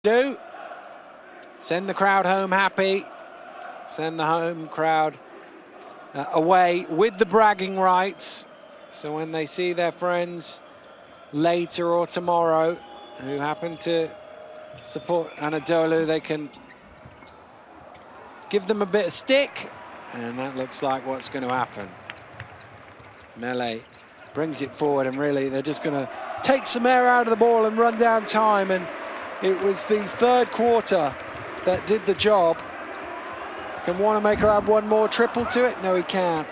do. Send the crowd home happy. Send the home crowd away with the bragging rights. So when they see their friends later or tomorrow who happen to support Anadolu, they can give them a bit of stick, and that looks like what's going to happen. Melee brings it forward, and really they're just going to take some air out of the ball and run down time, and it was the third quarter that did the job. Can Wanamaker add one more triple to it? No, he can't.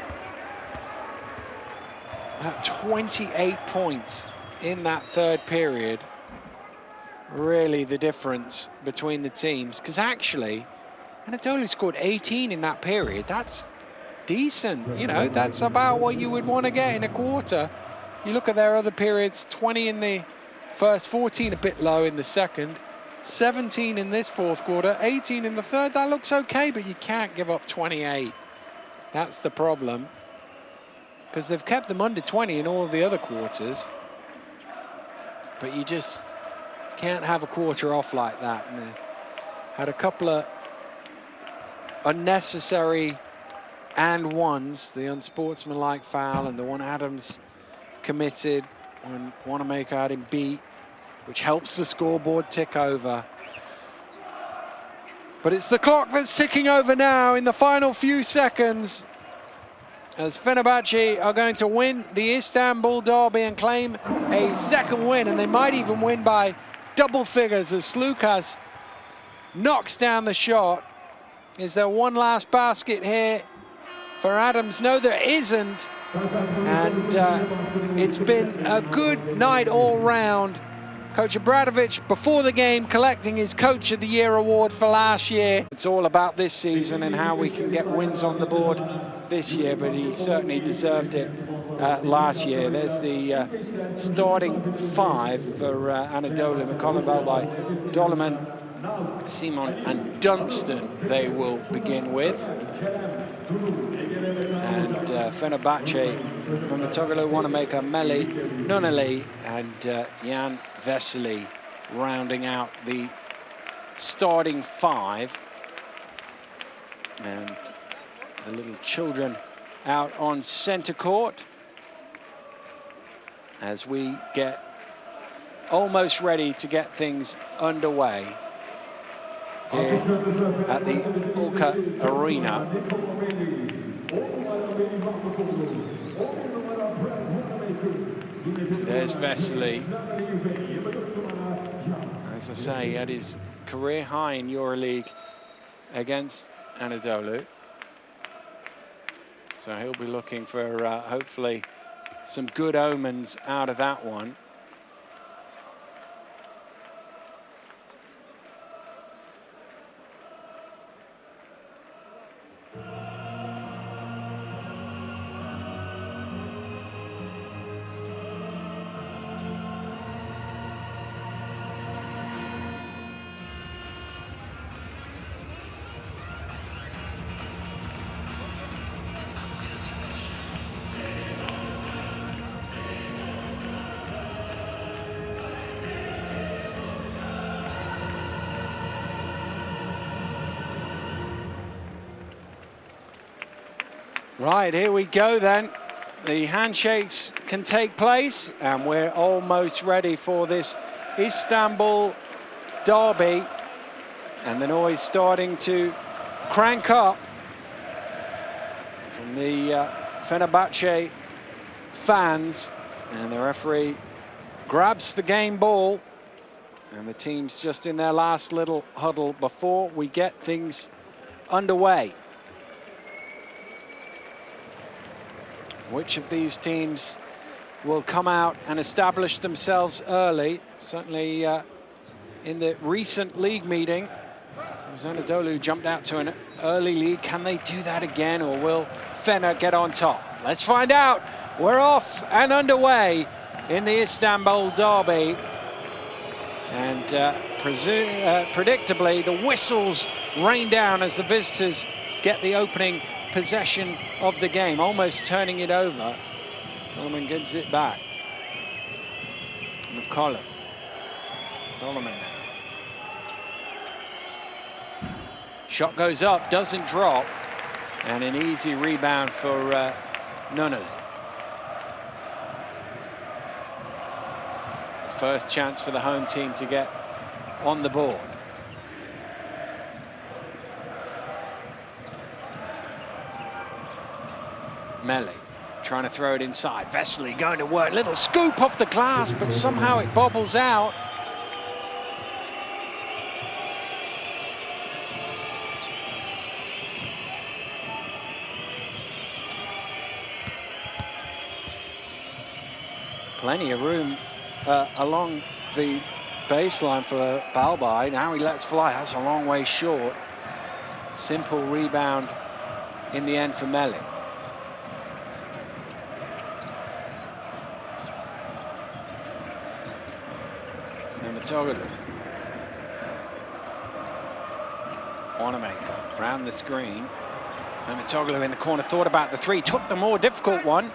At 28 points in that third period, really the difference between the teams, because actually Anadolu scored 18 in that period. That's decent, you know, that's about what you would want to get in a quarter. You look at their other periods, 20 in the first, 14 a bit low in the second, 17 in this fourth quarter, 18 in the third. That looks okay, but you can't give up 28. That's the problem, because they've kept them under 20 in all of the other quarters, but you just can't have a quarter off like that. And they had a couple of unnecessary and ones, the unsportsmanlike foul and the one Adams committed when Wanamaker had him beat, which helps the scoreboard tick over. But it's the clock that's ticking over now in the final few seconds, as Fenerbahce are going to win the Istanbul derby and claim a second win, and they might even win by double figures as Slukas knocks down the shot. Is there one last basket here for Adams? No, there isn't. And it's been a good night all round. Coach Obradovic, before the game, collecting his Coach of the Year award for last year. It's all about this season and how we can get wins on the board this year, but he certainly deserved it last year. There's the starting five for Anadolu. McCollum by Dolman, Simon and Dunstan they will begin with. And Fenerbahce, Mamatoglu, Wanamaker, Meli, Nunali and Jan Vesely rounding out the starting five. And the little children out on centre court as we get almost ready to get things underway here at the Ulka Arena. There's Vesely. As I say, he had his career high in Euroleague against Anadolu. So he'll be looking for hopefully some good omens out of that one. Right, here we go then. The handshakes can take place, and we're almost ready for this Istanbul derby. And the noise starting to crank up from the Fenerbahce fans. And the referee grabs the game ball, and the team's just in their last little huddle before we get things underway. Which of these teams will come out and establish themselves early? Certainly in the recent league meeting, Anadolu jumped out to an early lead. Can they do that again, or will Fener get on top? Let's find out. We're off and underway in the Istanbul derby. And predictably, the whistles rain down as the visitors get the opening possession of the game, almost turning it over. Dolman gives it back. McCollum. Dolman now. Shot goes up, doesn't drop, and an easy rebound for Nunali. The first chance for the home team to get on the board. Meli trying to throw it inside. Vesely going to work. Little scoop off the glass, but somehow it bobbles out. Plenty of room along the baseline for Balbai. Now he lets fly. That's a long way short. Simple rebound in the end for Meli. Anadolu. Wanamaker round the screen. Anadolu in the corner, thought about the three, took the more difficult one.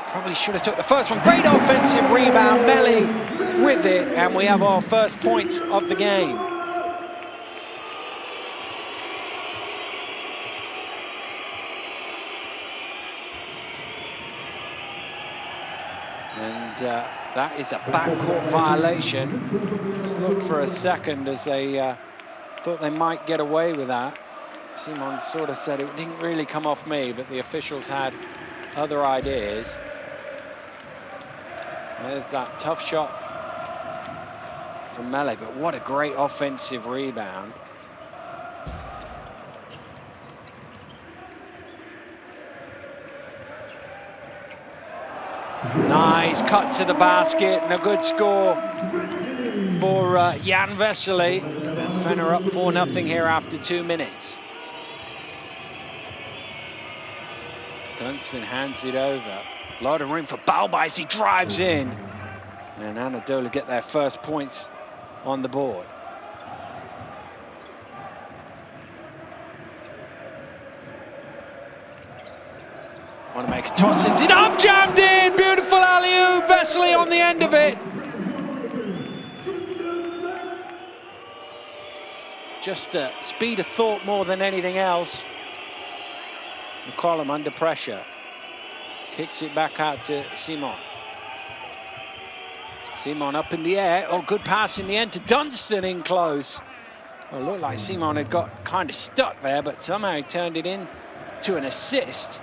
Probably should have took the first one. Great offensive rebound, Meli with it, and we have our first points of the game. And that is a backcourt violation. Just looked for a second as they thought they might get away with that. Simon sort of said it didn't really come off me, but the officials had other ideas. There's that tough shot from Meli, but what a great offensive rebound. Nice cut to the basket and a good score for Jan Vesely. And Fener up 4-0 here after 2 minutes. Dunstan hands it over. A lot of room for Balbai as he drives in. And Anadolu get their first points on the board. Wanamaker tosses it up, jammed in, beautiful alley-oop, Vesely on the end of it. Just speed of thought more than anything else. McCollum under pressure. Kicks it back out to Simon. Simon up in the air. Oh, good pass in the end to Dunstan in close. Well, it looked like Simon had got kind of stuck there, but somehow he turned it in to an assist.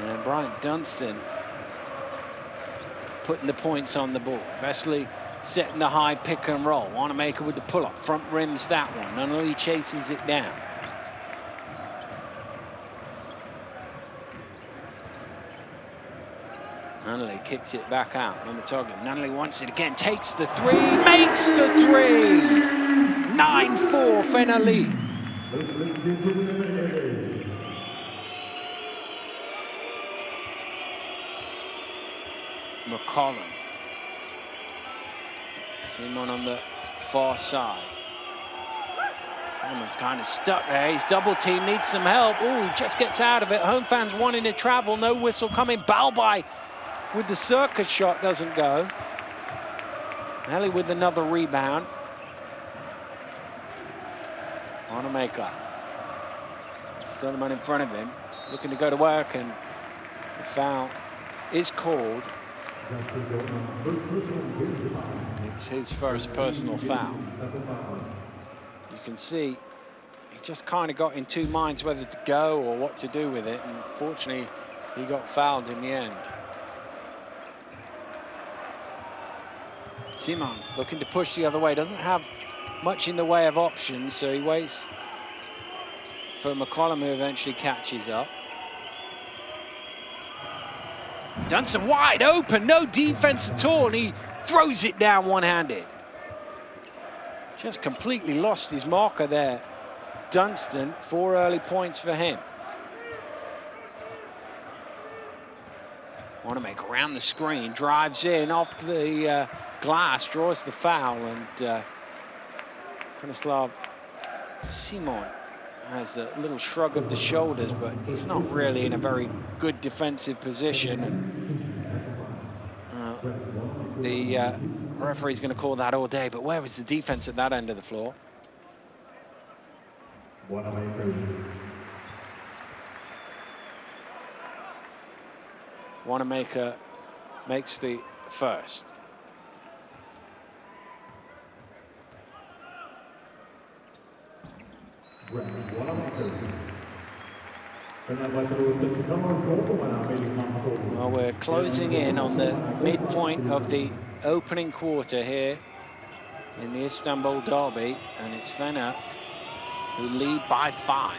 And Brian Dunstan putting the points on the board. Vesely setting the high pick and roll. Wanamaker with the pull-up. Front rims that one. Nunali chases it down. Nunali kicks it back out. Nunali wants it again. Takes the three. Makes the three. 9-4 Fener lead. McCollum. Simon on the far side. Coleman's kind of stuck there. He's double team, needs some help. Oh, he just gets out of it. Home fans wanting to travel. No whistle coming. Balbai with the circus shot doesn't go. Meli with another rebound. Wanamaker. Stoneman in front of him, looking to go to work, and the foul is called. It's his first personal foul. You can see he just kind of got in two minds whether to go or what to do with it, and fortunately he got fouled in the end. Simon looking to push the other way, doesn't have much in the way of options, so he waits for McCollum, who eventually catches up. Dunstan wide open, no defense at all, and he throws it down one-handed. Just completely lost his marker there. Dunstan, 4 early points for him. Wanamaker around the screen, drives in off the glass, draws the foul, and Kronislav Simon has a little shrug of the shoulders, but he's not really in a very good defensive position. And the referee's going to call that all day, but where was the defense at that end of the floor? Wanamaker makes the first. Well, we're closing in on the midpoint of the opening quarter here in the Istanbul derby, and it's Fener who lead by 5.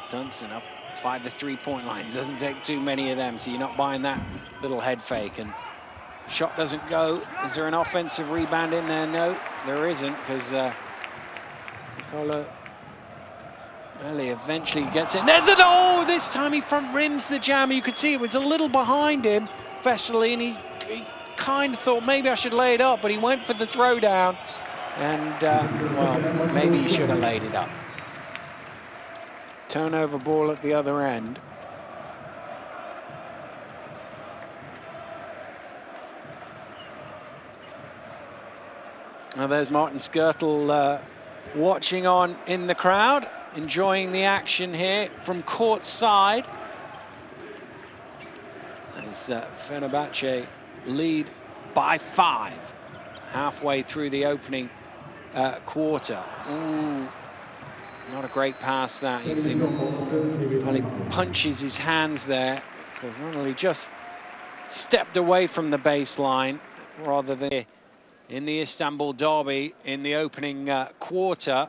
Dunstan up by the 3-point line. It doesn't take too many of them, so you're not buying that little head fake. And shot doesn't go. Is there an offensive rebound in there? No, there isn't, because Nicola Ellie eventually gets it. There's it! Oh, this time he front rims the jam. You could see it was a little behind him. Vesely, he kind of thought maybe I should lay it up, but he went for the throwdown. And, well, maybe he should have laid it up. Turnover ball at the other end. Now there's Martin Skirtle watching on in the crowd, enjoying the action here from court side. As Fenerbahce lead by 5 halfway through the opening quarter. Ooh, not a great pass that. You see him, he punches his hands there, because not only just stepped away from the baseline, rather than in the Istanbul derby in the opening quarter,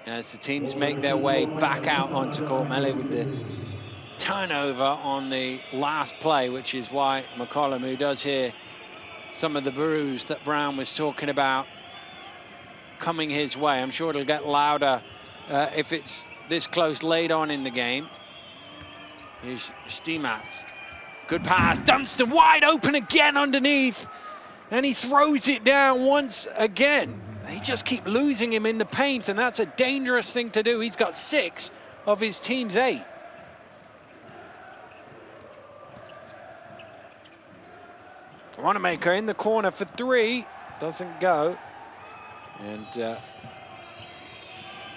as the teams make their way back out onto court. Mele with the turnover on the last play, which is why McCollum, who does hear some of the bruise that Brown was talking about coming his way. I'm sure it'll get louder if it's this close late on in the game. Here's Stimac. Good pass. Dunstan wide open again underneath. And he throws it down once again. They just keep losing him in the paint, and that's a dangerous thing to do. He's got 6 of his team's 8. Wanamaker in the corner for 3. Doesn't go. And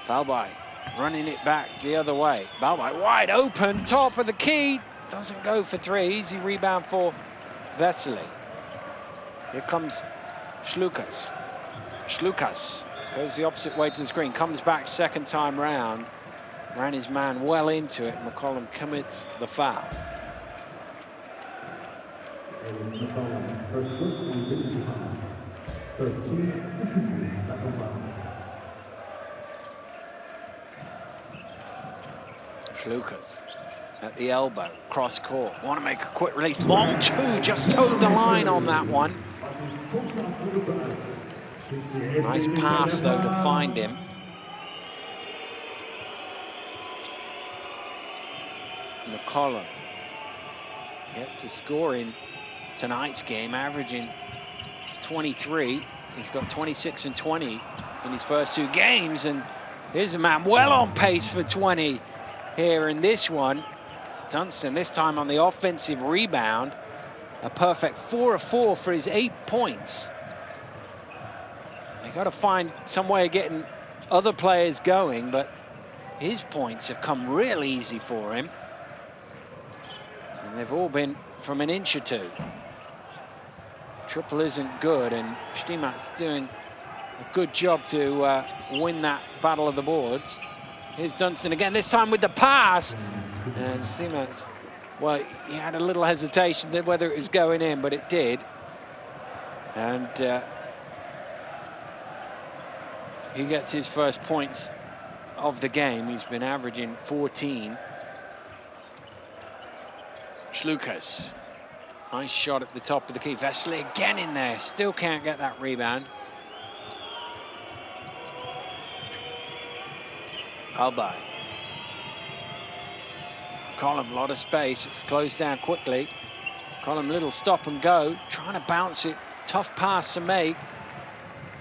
Balbai running it back the other way. Balbai wide open, top of the key. Doesn't go for 3. Easy rebound for Vesely. Here comes Slukas. Slukas goes the opposite way to the screen. Comes back second time round. Ran his man well into it. McCollum commits the foul. Slukas at the elbow, cross court. Want to make a quick release. Long 2, just toed the line on that one. Nice pass though to find him. McCollum yet to score in tonight's game, averaging 23. He's got 26 and 20 in his first 2 games, and here's a man well on pace for 20 here in this one. Dunstan this time on the offensive rebound, a perfect 4 of 4 for his 8 points. They got to find some way of getting other players going, but his points have come real easy for him, and they've all been from an inch or 2. Triple isn't good, and Stimac's doing a good job to win that battle of the boards. Here's Dunstan again, this time with the pass. And Stimac, well, he had a little hesitation whether it was going in, but it did. And he gets his first points of the game. He's been averaging 14. Slukas. Nice shot at the top of the key. Vesely again in there. Still can't get that rebound. Albai. Column, a lot of space. It's closed down quickly. Column, little stop and go. Trying to bounce it. Tough pass to make.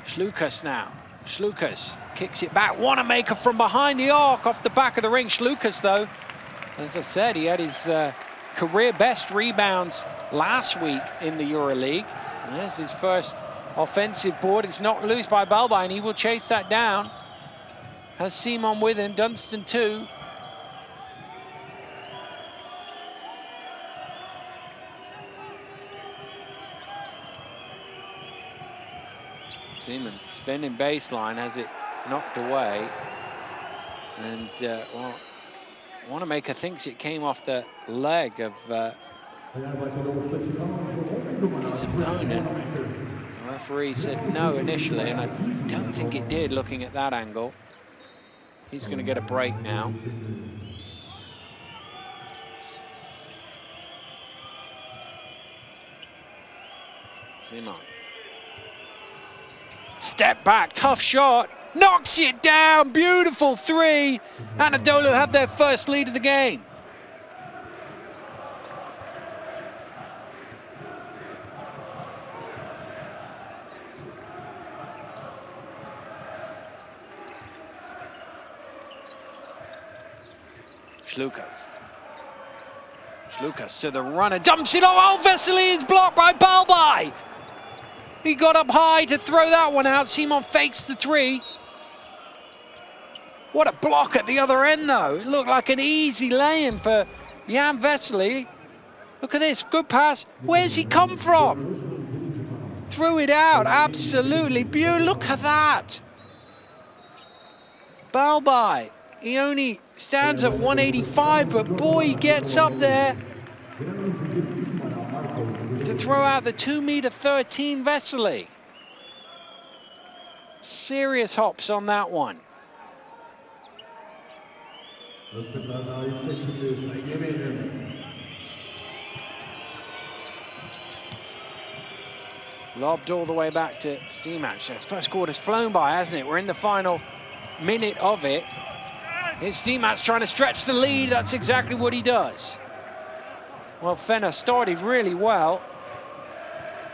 Slukas now. Slukas kicks it back. Wanamaker from behind the arc off the back of the ring. Slukas, though, as I said, he had his career best rebounds last week in the Euroleague. And there's his first offensive board. It's knocked loose by Balbai, and he will chase that down. Has Simon with him, Dunstan too. Simon spinning baseline, has it knocked away. And, well, Wanamaker thinks it came off the leg of his opponent. The referee said no initially, and I don't think it did, looking at that angle. He's going to get a break now. Simon. Step back, tough shot, knocks it down, beautiful three. Anadolu have their first lead of the game. Slukas to the runner, dumps it. Oh, Vesely is blocked by Balbai. He got up high to throw that one out. Simon fakes the three. What a block at the other end, though. It looked like an easy lay-in for Jan Vesely. Look at this, good pass. Where's he come from? Threw it out, absolutely beautiful. Look at that. Balbai, he only stands at 185, but boy, he gets up there to throw out the 2m13 Vesely. Serious hops on that one. Lobbed all the way back to Stimac. The first quarter's flown by, hasn't it? We're in the final minute of it. Here's Stimac trying to stretch the lead. That's exactly what he does. Well, Fener started really well,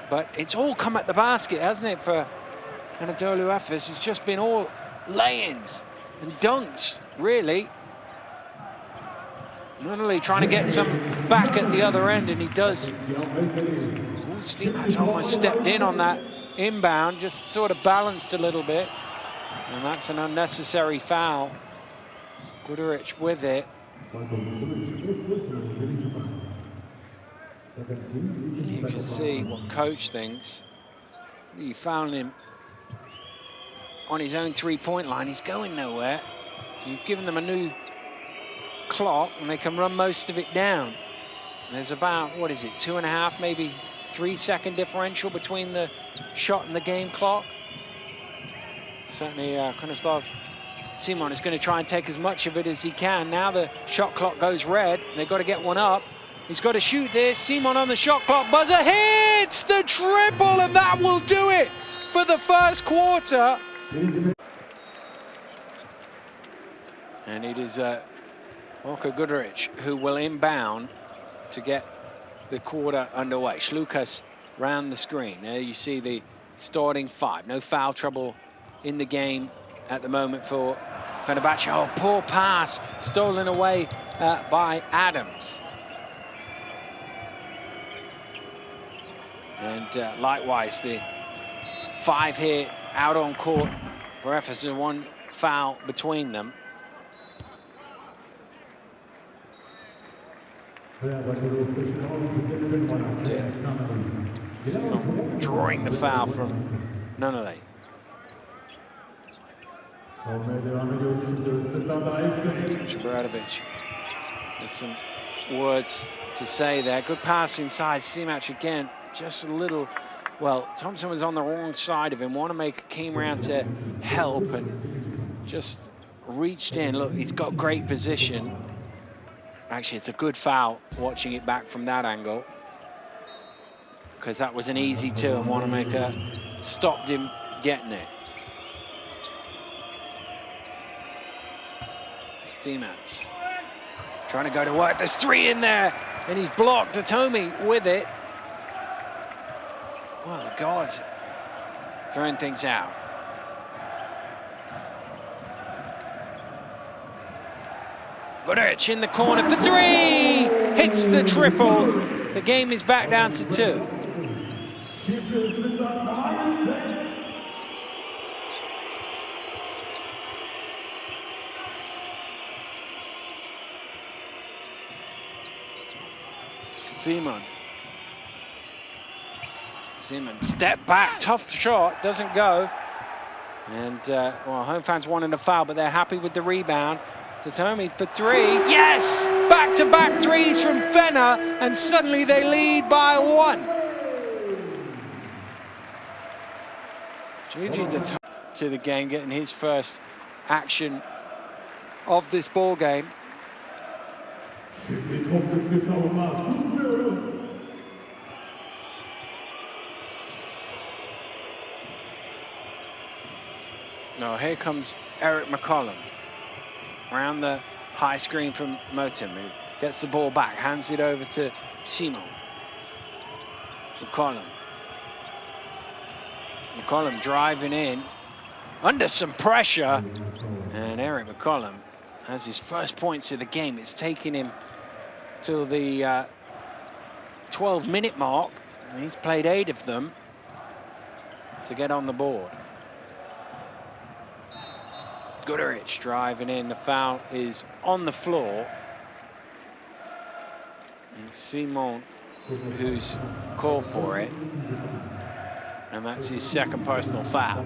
but it's all come at the basket, hasn't it, for Anadolu Efes? It's just been all lay-ins and dunks, really. Nunnally trying to get some back at the other end, and he does. Stimac almost stepped in on that inbound, just sort of balanced a little bit, and that's an unnecessary foul. Guduric with it. You can see what coach thinks. You found him on his own three-point line. He's going nowhere. You've given them a new clock, and they can run most of it down. There's about, what is it, 2.5, maybe 3-second differential between the shot and the game clock. Certainly, Konoslav Simon is going to try and take as much of it as he can. Now the shot clock goes red. They've got to get one up. He's got to shoot this. Simon on the shot clock buzzer hits the triple, and that will do it for the first quarter. And it is Marko Guduric who will inbound to get the quarter underway. Slukas round the screen. There you see the starting five. No foul trouble in the game at the moment for Fenerbahce. Oh, poor pass stolen away by Adams. And likewise, the 5 here out on court for Efes, and 1 foul between them. Drawing the foul from Nunnally. Shabradovic with some words to say there. Good pass inside. Stimac again, just a little. Well, Thompson was on the wrong side of him. Wanamaker came around to help and just reached in. Look, he's got great position. Actually, it's a good foul watching it back from that angle, because that was an easy two, and Wanamaker stopped him getting it. Stimac trying to go to work. There's 3 in there, and he's blocked. Atomi with it. Well, the guards throwing things out. Guduric in the corner for 3! Hits the triple. The game is back down to 2. Simon, step back, tough shot, doesn't go. And, well, home fans wanted a foul, but they're happy with the rebound. Datomi for three, yes! Back-to-back threes from Fener, and suddenly they lead by 1. Gigi Datomi to the game, getting his first action of this ball game. No, here comes Eric McCollum. Around the high screen from Motim, who gets the ball back, hands it over to Simon. McCollum driving in, under some pressure. And Eric McCollum has his first points of the game. It's taken him till the 12-minute mark. And he's played 8 of them to get on the board. Guduric driving in, the foul is on the floor. And Simon, who's called for it. And that's his second personal foul.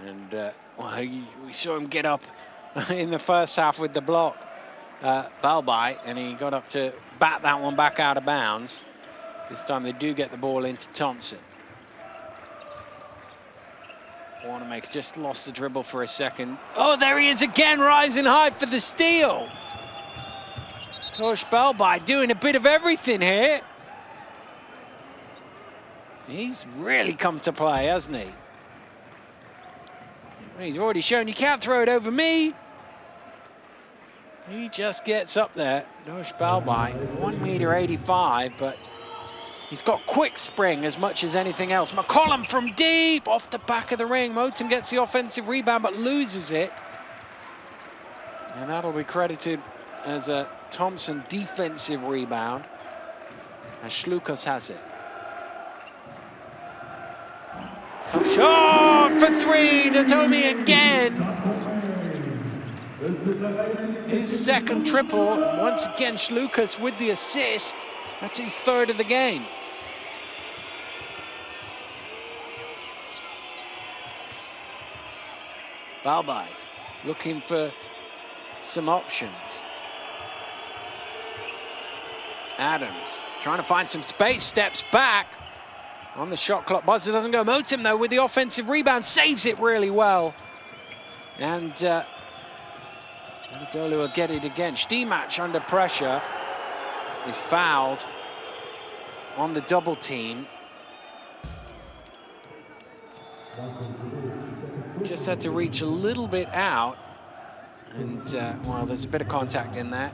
And well, we saw him get up in the first half with the block. Balbai, and he got up to bat that one back out of bounds. This time they do get the ball into Thompson. Wanamaker just lost the dribble for a second. Oh, there he is again, rising high for the steal. Gosh, Balbai doing a bit of everything here. He's really come to play, hasn't he? He's already shown you can't throw it over me. He just gets up there. Nosh Balbai, 1.85 m, but he's got quick spring as much as anything else. McCollum from deep, off the back of the ring. Motim gets the offensive rebound, but loses it. And that'll be credited as a Thompson defensive rebound, as Schlukas has it. Tough shot for 3, Datomi again. His second triple, once again Schlukas with the assist. That's his 3rd of the game. Balbai looking for some options. Adams trying to find some space, steps back on the shot clock. Buzzer doesn't go. Motim, though, with the offensive rebound, saves it really well. And Anadolu will get it again. Stimac under pressure is fouled on the double team. Just had to reach a little bit out. And, well, there's a bit of contact in there.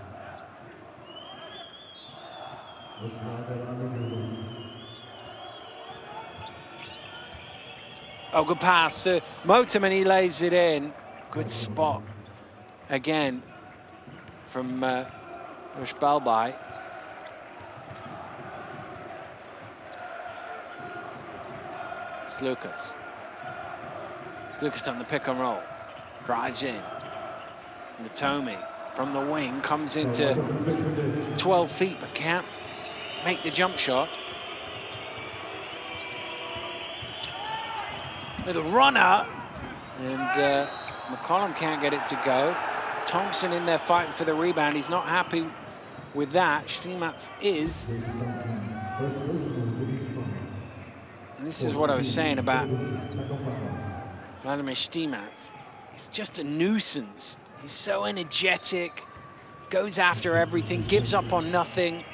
Oh, good pass to Motim, and he lays it in. Good spot again from Balbai. It's Lucas. It's Lucas on the pick and roll. Drives in. Natomi from the wing comes into 12 feet but can't make the jump shot. Little runner, and McCollum can't get it to go. Thompson in there fighting for the rebound. He's not happy with that. Stimac is. And this is what I was saying about Vladimir Stimac. He's just a nuisance. He's so energetic, goes after everything, gives up on nothing.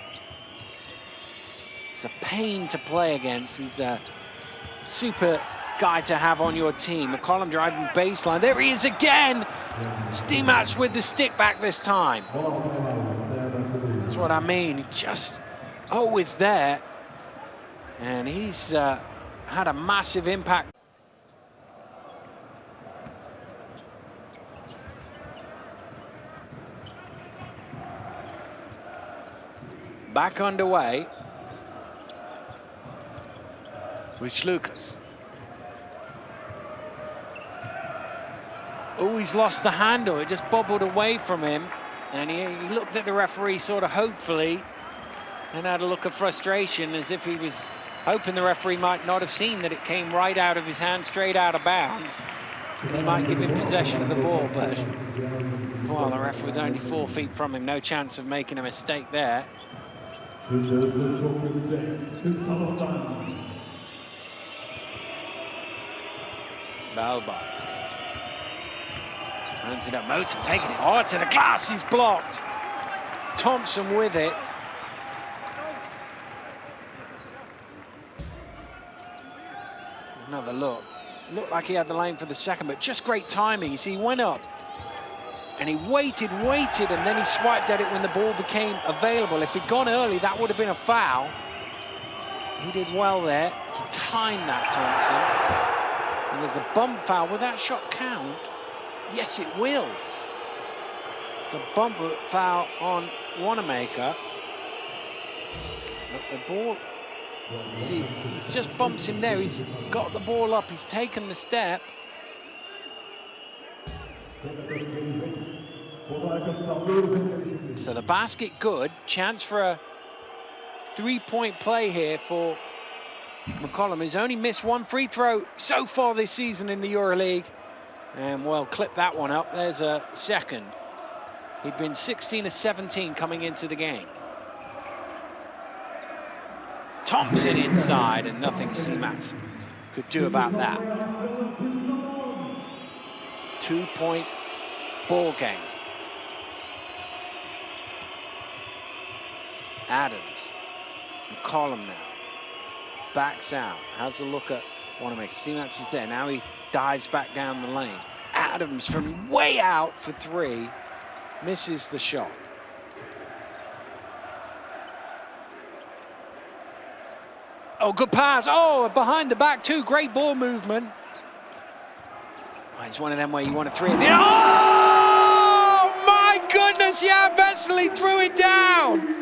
It's a pain to play against. He's a super guy to have on your team. McCollum driving baseline. There he is again. Stimac with the stick back this time. That's what I mean. He just always there. And he's had a massive impact. Back underway with Schlukas. Oh, he's lost the handle. It just bobbled away from him. And he looked at the referee sort of hopefully and had a look of frustration as if he was hoping the referee might not have seen that it came right out of his hand, straight out of bounds. And he might give him possession of the ball, but well, the referee was only 4 feet from him. No chance of making a mistake there. Balba. Hands it up, Motum taking it hard to the glass, he's blocked. Thompson with it. There's another look. Looked like he had the lane for the second, but just great timing. You see, he went up and he waited, and then he swiped at it when the ball became available. If he'd gone early, that would have been a foul. He did well there to time that, Thompson. And there's a bump foul. Will that shot count? Yes, it will. It's a bump foul on Wanamaker. But the ball, see, he just bumps him there. He's got the ball up, he's taken the step. So the basket good. Chance for a 3-point play here for McCollum, who's only missed 1 free throw so far this season in the Euroleague. And well, clip that one up. There's a second. He'd been 16 of 17 coming into the game. Thompson inside, and nothing C-Max could do about that. 2-point ball game. Adams, McCollum now, backs out, has a look at Wanamaker. C-Max is there, now he dives back down the lane. Adams from way out for 3, misses the shot. Oh, good pass. Oh, behind the back too. Great ball movement. Oh, it's one of them where you want a 3 at the end. Oh, my goodness. Yeah, Vesely threw it down.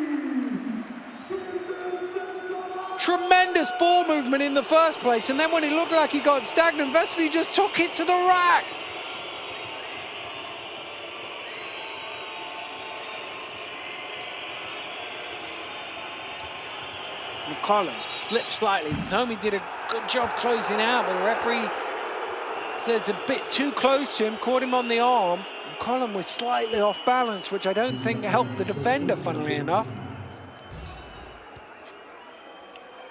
Tremendous ball movement in the first place. And then when it looked like he got stagnant, Vesely just took it to the rack. McCollum slipped slightly. Tommy did a good job closing out, but the referee said it's a bit too close to him, caught him on the arm. McCollum was slightly off balance, which I don't think helped the defender, funnily enough.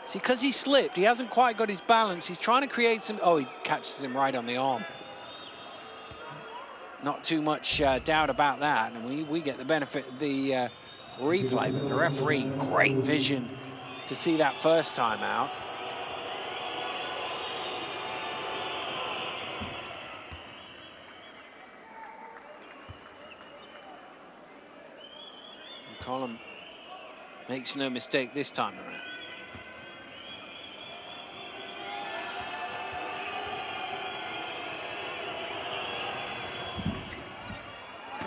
See, because he slipped, he hasn't quite got his balance. He's trying to create some... Oh, he catches him right on the arm. Not too much doubt about that, and we get the benefit of the replay, but the referee, great vision to see that first time out. McCollum makes no mistake this time around.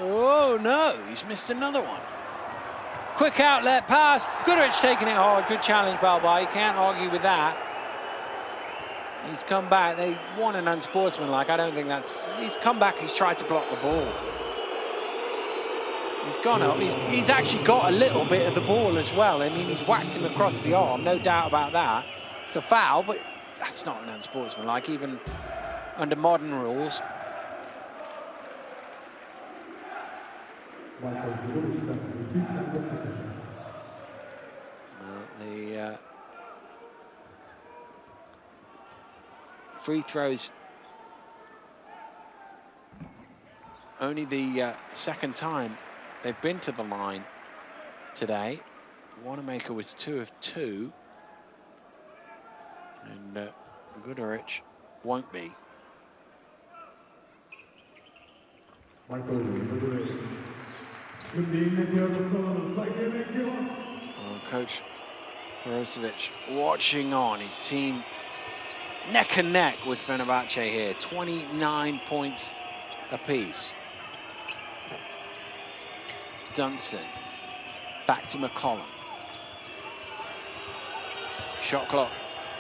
Oh no, he's missed another one. Quick outlet pass, Goodrich taking it hard, good challenge, Balba, you can't argue with that. He's come back, they want an unsportsmanlike, I don't think that's, he's come back, he's tried to block the ball. He's gone up, he's actually got a little bit of the ball as well. I mean, he's whacked him across the arm, no doubt about that. It's a foul, but that's not an unsportsmanlike, even under modern rules. The free throws, only the second time they've been to the line today. Wanamaker was 2 of 2, and Goodrich won't be. Coach Perosevic watching on, his team neck and neck with Fenerbahce here, 29 points apiece. Dunson, back to McCollum. Shot clock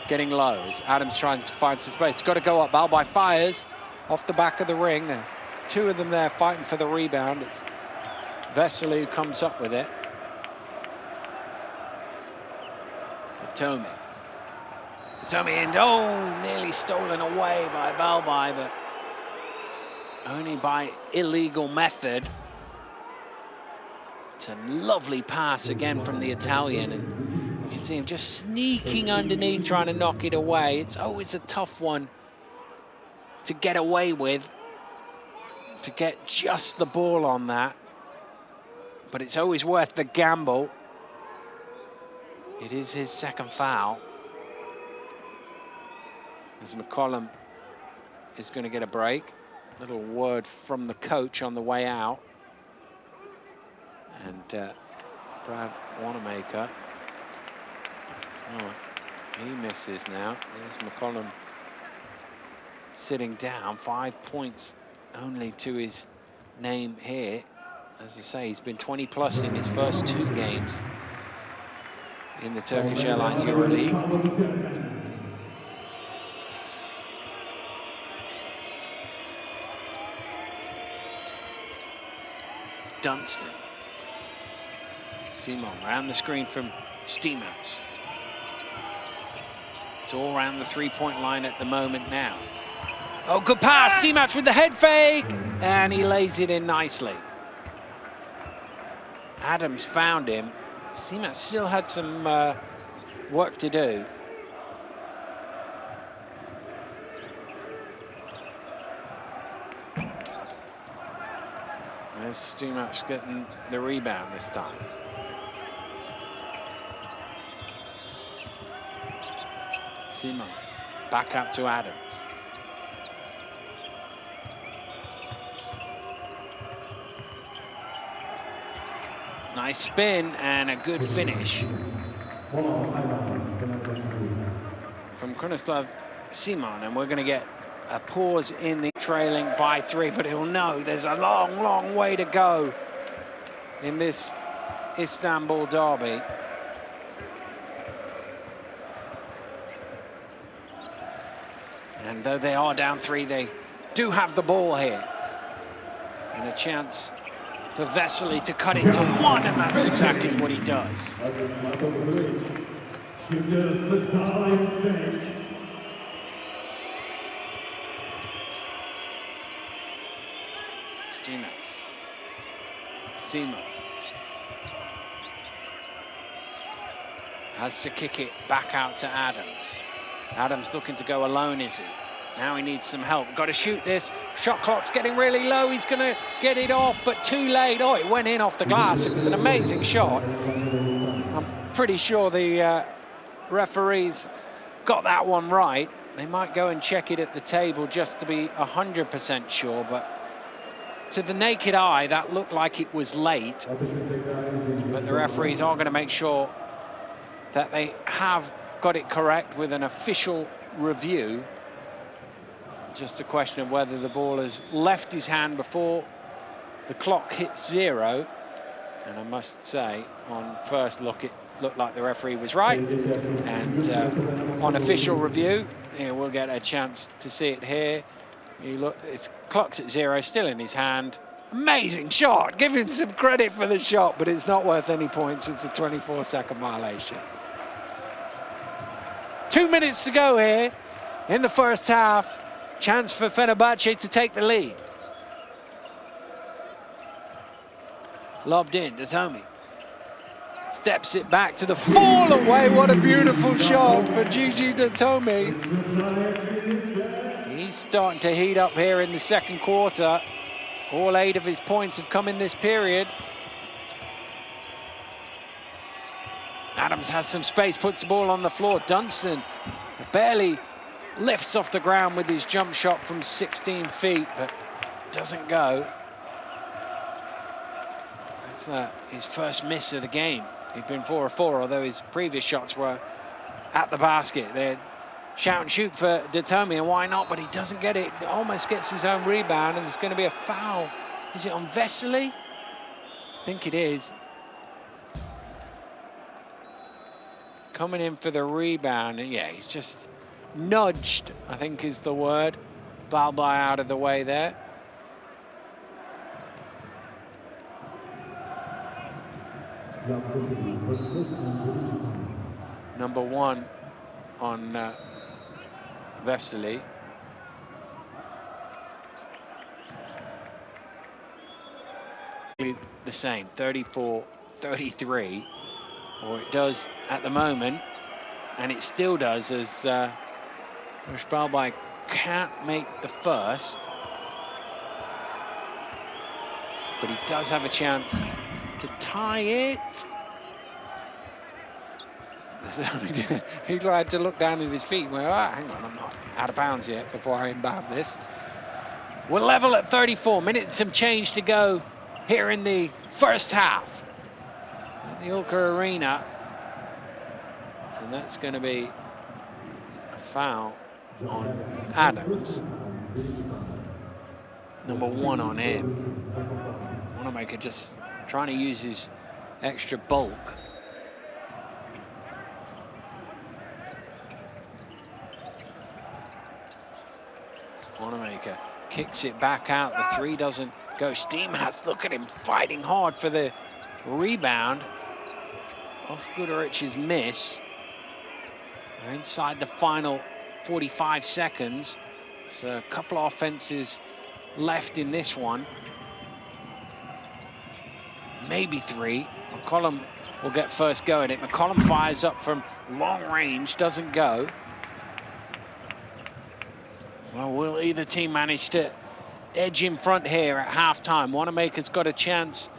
getting low as Adams trying to find some space. It's got to go up, Balba fires off the back of the ring there. two of them there fighting for the rebound. It's Vesely who comes up with it. Tommy, and oh, nearly stolen away by Balbai, but only by illegal method. It's a lovely pass again from the Italian, and you can see him just sneaking underneath, trying to knock it away. It's always a tough one to get away with, to get just the ball on that, but it's always worth the gamble. It is his second foul, as McCollum is going to get a break. Little word from the coach on the way out. And Brad Wanamaker, oh, he misses now. There's McCollum sitting down, 5 points only to his name here. As I say, he's been 20+ in his first 2 games in the Turkish Airlines Euroleague. Dunstan. Simon around the screen from Stimac. It's all around the three-point line at the moment now. Oh, good pass, Stimac with the head fake, and he lays it in nicely. Adams found him. Stimac still had some work to do. There's Stimac getting the rebound this time. Simon back up to Adams. Nice spin and a good finish from Krunoslav Simon, and we're going to get a pause in the trailing by 3, but he'll know there's a long, long way to go in this Istanbul derby. And though they are down 3, they do have the ball here. And a chance for Vesely to cut it to 1, and that's exactly what he does. Stimac. Simon has to kick it back out to Adams. Adams looking to go alone, is he? Now he needs some help. Got to shoot this. Shot clock's getting really low. He's going to get it off, but too late. Oh, it went in off the glass. It was an amazing shot. I'm pretty sure the referees got that one right. They might go and check it at the table just to be 100% sure, but to the naked eye, that looked like it was late. But the referees are going to make sure that they have got it correct with an official review. Just a question of whether the ball has left his hand before the clock hits 0. And I must say, on first look, it looked like the referee was right. And on official review, we'll get a chance to see it here. You look, it's clock's at 0, still in his hand. Amazing shot. Give him some credit for the shot, but it's not worth any points. It's a 24-second violation. 2 minutes to go here in the first half. Chance for Fenerbahce to take the lead. Lobbed in to Tommy. Steps it back to the fall away. What a beautiful shot for Gigi Datomi. He's starting to heat up here in the second quarter. All 8 of his points have come in this period. Adams had some space, puts the ball on the floor. Dunstan barely lifts off the ground with his jump shot from 16 feet, but doesn't go. That's his first miss of the game. He'd been 4 of 4, although his previous shots were at the basket. They're shout and shoot for Datomi, and why not? But he doesn't get it. Almost gets his own rebound, and there's going to be a foul. Is it on Vesely? I think it is. Coming in for the rebound, and yeah, he's just nudged, I think is the word. Balbai out of the way there. Number 1 on Vesely. The same, 34-33, or it does at the moment, and it still does, as Fenerbahce can't make the first, but he does have a chance to tie it. He had to look down at his feet and went, oh, hang on, I'm not out of bounds yet before I inbound this. We're level at 34 minutes, some change to go here in the first half at the Ulker Arena. And that's going to be a foul on Adams. Number 1 on him. Wanamaker just trying to use his extra bulk. Wanamaker kicks it back out. The 3 doesn't go. Steamhatz, look at him fighting hard for the rebound. Off Guduric's miss. We're inside the final 45 seconds. So a couple of offenses left in this one. Maybe 3. McCollum will get first go at it. McCollum fires up from long range, doesn't go. Well, will either team manage to edge in front here at half-time? Wanamaker's got a chance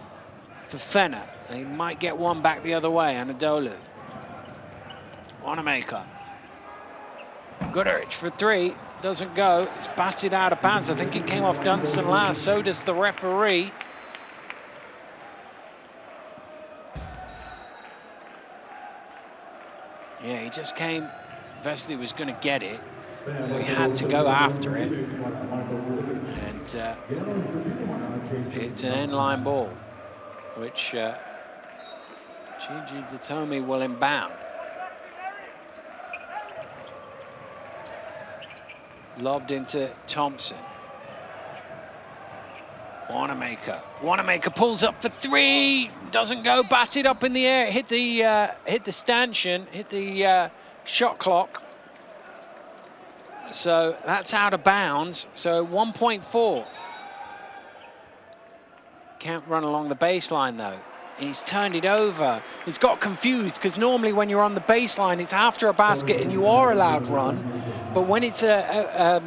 for Fener. They might get one back the other way, Anadolu. Wanamaker. Guduric for 3, doesn't go. It's batted out of bounds. I think it came off Dunstan last, so does the referee. Yeah, he just came. Vesely was going to get it, so he had to go after it. And it's an end-line ball, which Gigi Datomi will inbound. Lobbed into Thompson. Wanamaker. Wanamaker pulls up for 3. Doesn't go. Batted up in the air. Hit the stanchion. Hit the shot clock. So that's out of bounds. So 1.4. Can't run along the baseline though. He's turned it over. He's got confused because normally when you're on the baseline, it's after a basket and you are allowed run. But when it's a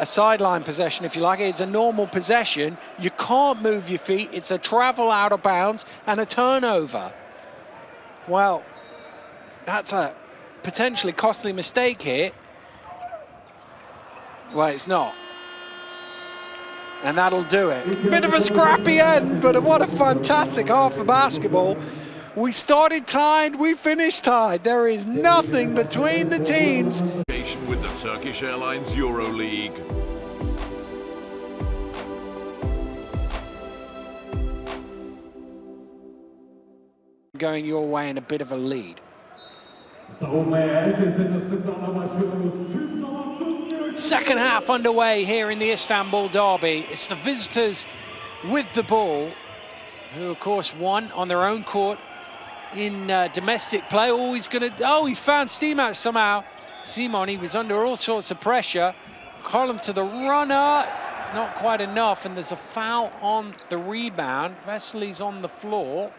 sideline possession, if you like, it's a normal possession. You can't move your feet. It's a travel out of bounds and a turnover. Well, that's a potentially costly mistake here. Well, it's not. And that'll do it. Bit of a scrappy end, but what a fantastic half of basketball. We started tied, we finished tied. There is nothing between the teams. With the Turkish Airlines Euroleague. Going your way in a bit of a lead. Second half underway here in the Istanbul derby. It's the visitors with the ball, who of course won on their own court in domestic play. Oh, he's found Steamhatz somehow. Simon, he was under all sorts of pressure. Column to the runner, not quite enough, and there's a foul on the rebound. Vesely's on the floor.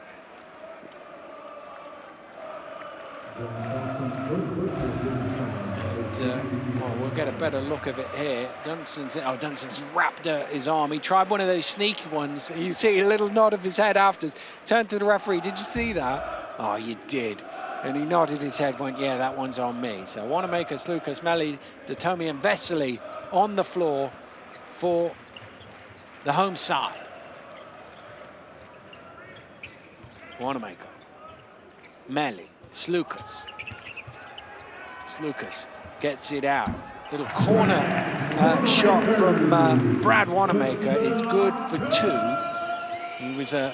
We'll get a better look of it here. Dunstan's wrapped his arm. He tried one of those sneaky ones. You see a little nod of his head after. Turned to the referee. Did you see that? Oh, you did. And he nodded his head, went, yeah, that one's on me. So Wanamaker, Slukas, Meli, Datomi and Vesely on the floor for the home side. Wanamaker, Meli, Slukas. Slukas gets it out. Little corner shot from Brad Wanamaker is good for 2. He was a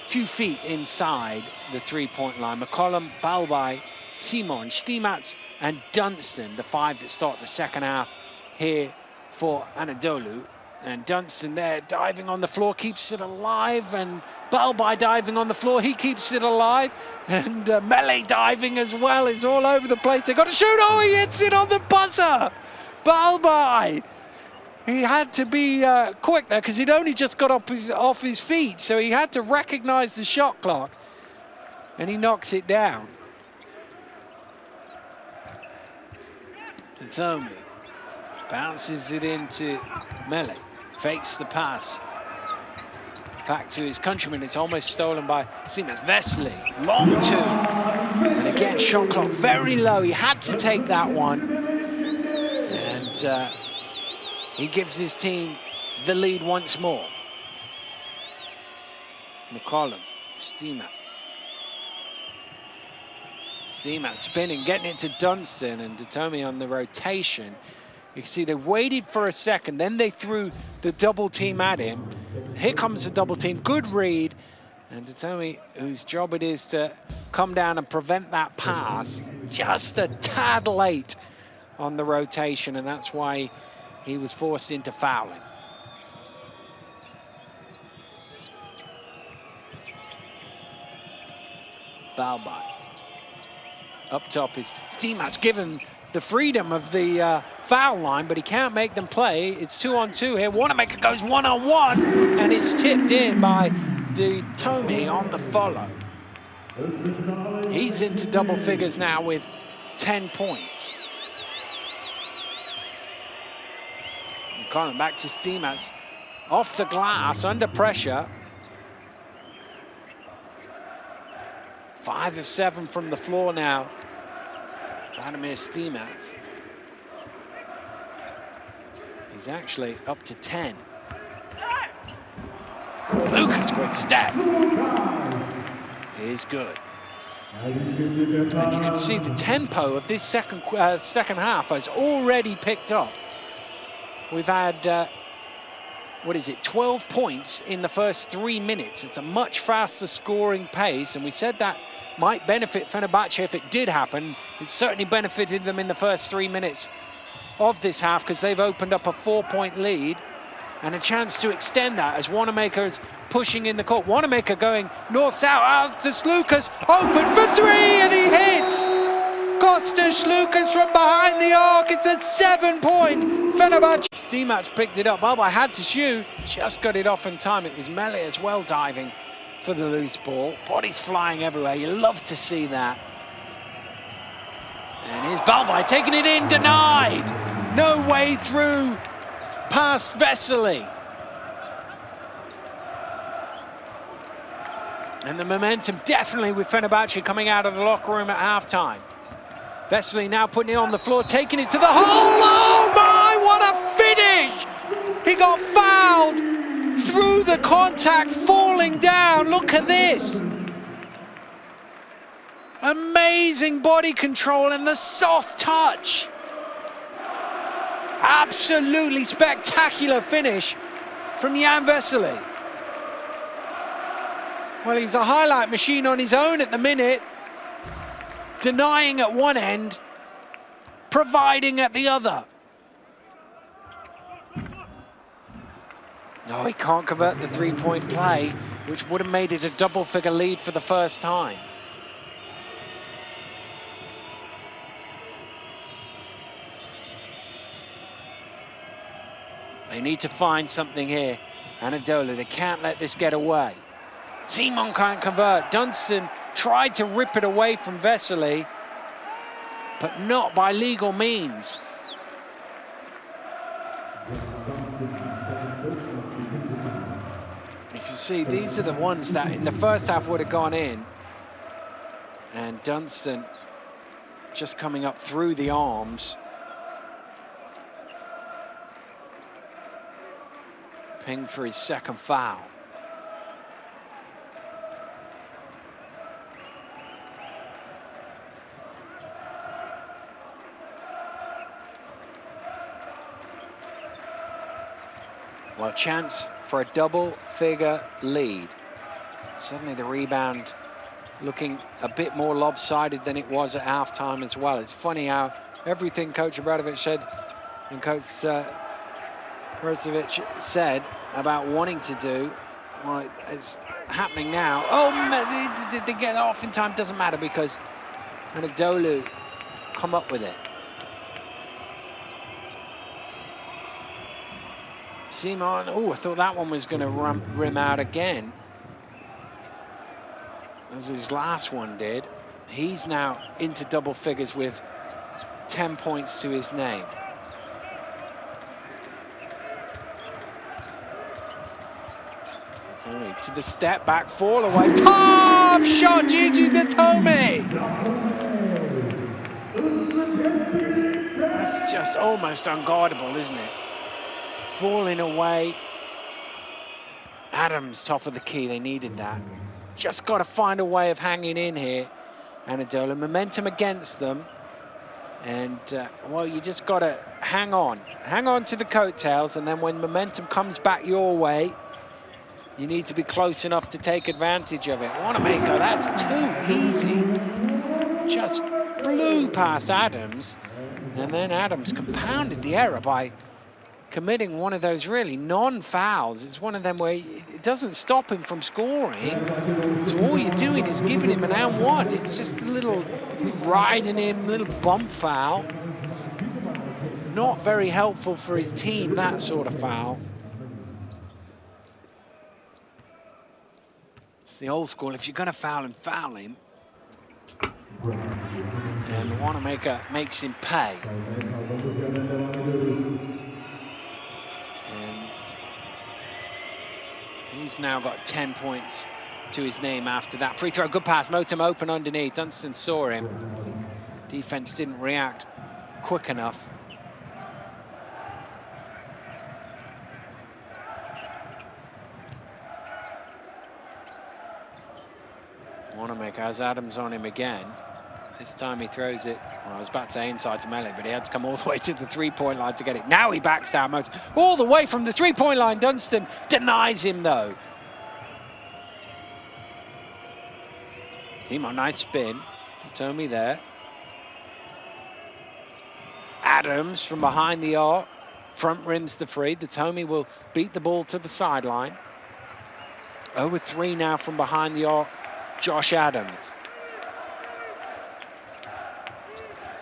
few feet inside the three-point line. McCollum, Balbai, Simon, Steamhatz and Dunstan, the 5 that start the second half here for Anadolu. And Dunstan there diving on the floor, keeps it alive. And Balbai diving on the floor, he keeps it alive. And Mele diving as well. It's all over the place. They got to shoot. Oh, he hits it on the buzzer. Balbai. He had to be quick there because he'd only just got off his feet. So he had to recognize the shot clock. And he knocks it down. Tomi bounces it into Mele. Fakes the pass. Back to his countryman. It's almost stolen by Siemens. Vesely, long two. And again, shot clock very low. He had to take that one. And he gives his team the lead once more. McCollum, Stimats. Stimats spinning, getting it to Dunstan, and Tomi on the rotation. You can see they waited for a second, then they threw the double team at him. Here comes the double team, good read. And Tomi, whose job it is to come down and prevent that pass, just a tad late on the rotation, and that's why he was forced into fouling. Balbai. Up top is Stimats, given the freedom of the foul line, but he can't make them play. It's 2-on-2 here. Wanamaker goes 1-on-1, and it's tipped in by Tomi on the follow. He's into double figures now with 10 points. McCollum back to Stimats. Off the glass, under pressure. 5 of 7 from the floor now. Vladimir Stimats. He's actually up to 10. Lucas, great step. Is good. And you can see the tempo of this second half has already picked up. We've had, 12 points in the first 3 minutes. It's a much faster scoring pace, and we said that might benefit Fenerbahce if it did happen. It certainly benefited them in the first 3 minutes of this half because they've opened up a 4-point lead and a chance to extend that as Wanamaker is pushing in the court. Wanamaker going north-south out to Slukas, open for three, and he hits! Kostas Slukas from behind the arc. It's a 7-point Fenerbahce. Stimats picked it up. Balbai had to shoot, just got it off in time. It was Mele as well diving for the loose ball. Bodies flying everywhere. You love to see that. And here's Balbai taking it in, denied. No way through past Vesely. And the momentum definitely with Fenerbahce coming out of the locker room at halftime. Vesely now putting it on the floor, taking it to the hole. Oh my, what a finish! He got fouled through the contact, falling down. Look at this. Amazing body control and the soft touch. Absolutely spectacular finish from Jan Vesely. Well, he's a highlight machine on his own at the minute. Denying at one end, providing at the other. No, he can't convert the three-point play, which would have made it a double-figure lead for the first time. They need to find something here. Anadolu, they can't let this get away. Simon can't convert. Dunstan tried to rip it away from Vesely, but not by legal means. You can see these are the ones that in the first half would have gone in. And Dunstan just coming up through the arms. Pinged for his second foul. Well, chance for a double-figure lead. Suddenly the rebound looking a bit more lopsided than it was at halftime as well. It's funny how everything Coach Obradovic said and Coach Brozovic said about wanting to do. Well, it's happening now. Oh, they get off in time, doesn't matter because Anadolu come up with it. Simon, oh, I thought that one was going to rim out again, as his last one did. He's now into double figures with 10 points to his name. To the step back, fall away. Tough shot, Gigi Datomi. That's just almost unguardable, isn't it? Falling away. Adams, top of the key, they needed that. Just got to find a way of hanging in here. Anadolu, momentum against them. And, well, you just got to hang on. Hang on to the coattails, and then when momentum comes back your way, you need to be close enough to take advantage of it. Wanamaker, that's too easy. Just blew past Adams. And then Adams compounded the error by committing one of those really non-fouls. It's one of them where it doesn't stop him from scoring. So all you're doing is giving him an and one. It's just a little riding him, little bump foul. Not very helpful for his team, that sort of foul. It's the old school, if you're going to foul him, foul him. And Wanamaker makes him pay. And he's now got 10 points to his name after that. Free throw, good pass, Motum open underneath. Dunstan saw him. Defense didn't react quick enough. Wanamaker has Adams on him again. This time he throws it, well, I was about to say inside to Melly, but he had to come all the way to the three-point line to get it. Now he backs down all the way from the three-point line. Dunstan denies him, though. Timo, nice spin. Tomi there. Adams from behind the arc. Front rims the free. The Tomi will beat the ball to the sideline. Over 3 now from behind the arc. Josh Adams.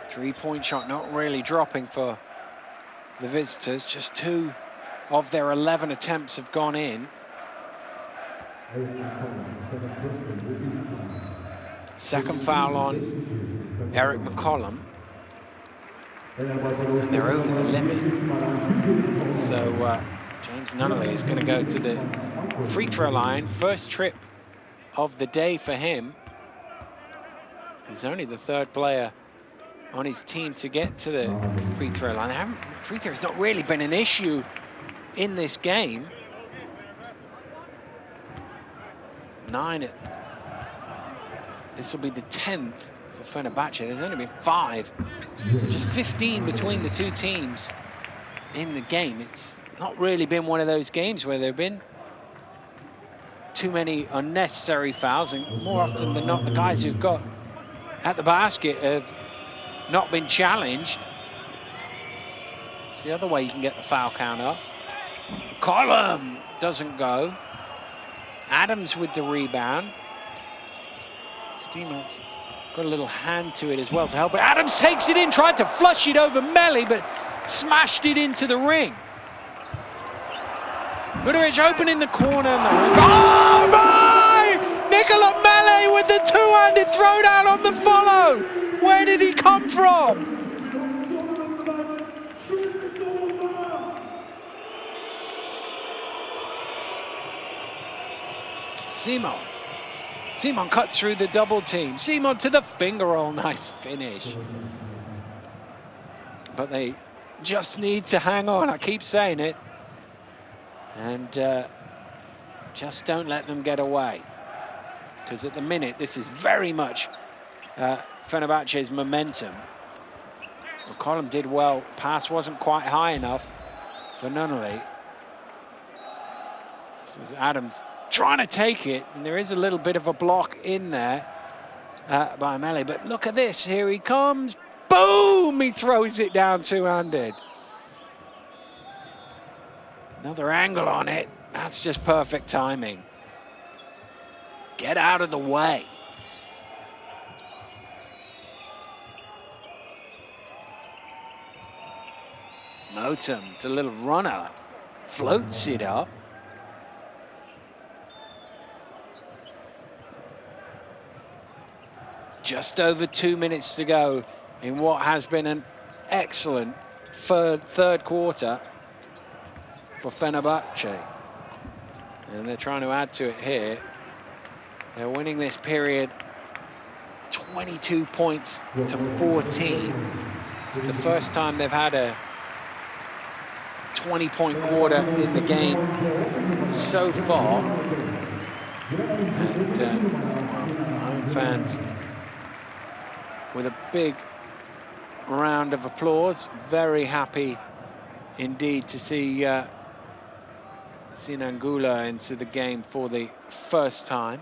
Three-point shot not really dropping for the visitors. Just 2 of their 11 attempts have gone in. Second foul on Eric McCollum. And they're over the limit. So James Nunnally is going to go to the free throw line. First trip of the day for him. He's only the 3rd player on his team to get to the free throw line. Free throw's not really been an issue in this game. 9. This will be the 10th for Fenerbahce. There's only been 5. So just 15 between the 2 teams in the game. It's not really been one of those games where there have been too many unnecessary fouls, and more often than not, the guys who've got at the basket have not been challenged. It's the other way you can get the foul count up. Column doesn't go. Adams with the rebound. Steeman's got a little hand to it as well to help. But Adams takes it in, tried to flush it over Melly, but smashed it into the ring. Budovic open in the corner. Oh my! Nicola Melli with the 2-handed throwdown on the follow. Where did he come from? Simon cut through the double team. Simon to the finger roll. Nice finish. But they just need to hang on. I keep saying it. And just don't let them get away. Because at the minute, this is very much Fenerbahce's momentum. McCollum did well. Pass wasn't quite high enough for Nunnally. This is Adams trying to take it, and there is a little bit of a block in there by Melli. But look at this, here he comes. Boom! He throws it down two-handed. Another angle on it. That's just perfect timing. Get out of the way. Motum, the little runner, floats it up. Just over 2 minutes to go in what has been an excellent third quarter for Fenerbahce. And they're trying to add to it here. They're winning this period 22 points to 14. It's the first time they've had a 20-point quarter in the game so far. And home fans with a big round of applause. Very happy indeed to see Sinan Gula into the game for the first time.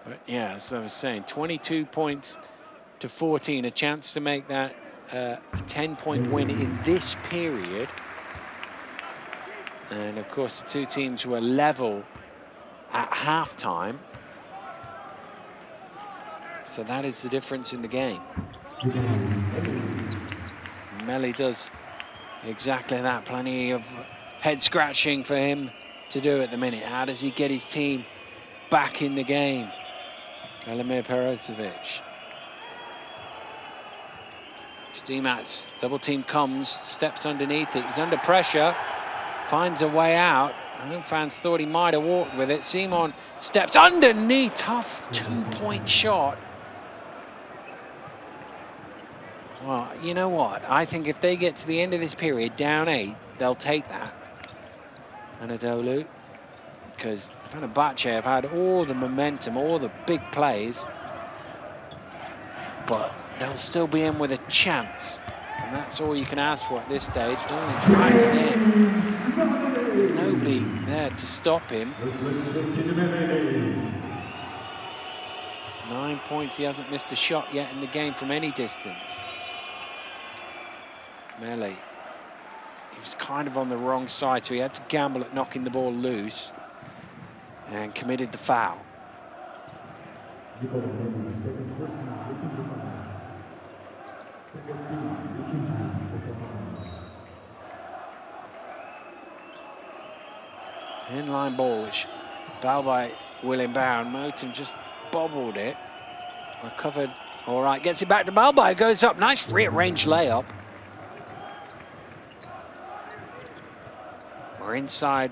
But yeah, as I was saying, 22 points to 14, a chance to make that a 10-point win in this period. And of course, the two teams were level at halftime. So that is the difference in the game. Melli does exactly that. Plenty of head scratching for him to do at the minute. How does he get his team back in the game? Velimir Perozovic. Stimats, double team comes, steps underneath it. He's under pressure, finds a way out. Home fans thought he might have walked with it. Simon steps underneath, tough two-point shot. Well, you know what? I think if they get to the end of this period down 8, they'll take that. Anadolu, because Fenerbahce have had all the momentum, all the big plays, but they'll still be in with a chance. And that's all you can ask for at this stage. Nolan's driving in. Nobody there to stop him. 9 points. He hasn't missed a shot yet in the game from any distance. Melli. He was kind of on the wrong side, so he had to gamble at knocking the ball loose and committed the foul. Inline ball, which Balbai will inbound. Moten just bobbled it. Recovered. All right, gets it back to Balbai. Goes up. Nice rearranged layup. We're inside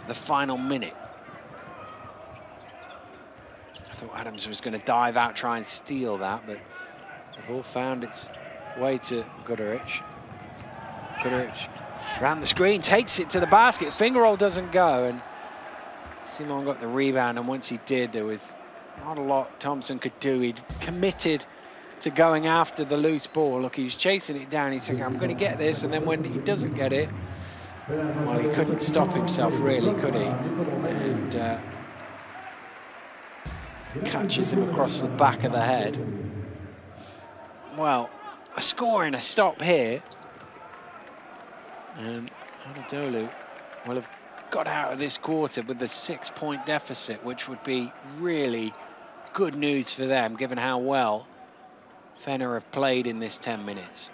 the final minute. I thought Adams was going to dive out, try and steal that, but the ball found its way to Guduric. Guduric around the screen, takes it to the basket. Finger roll doesn't go, and Simon got the rebound, and once he did, there was not a lot Thompson could do. He'd committed to going after the loose ball. Look, he was chasing it down. He's saying, I'm going to get this, and then when he doesn't get it, well, he couldn't stop himself, really, could he? And catches him across the back of the head. Well, a score and a stop here. And Anadolu will have got out of this quarter with the 6-point deficit, which would be really good news for them, given how well Fener have played in this 10 minutes.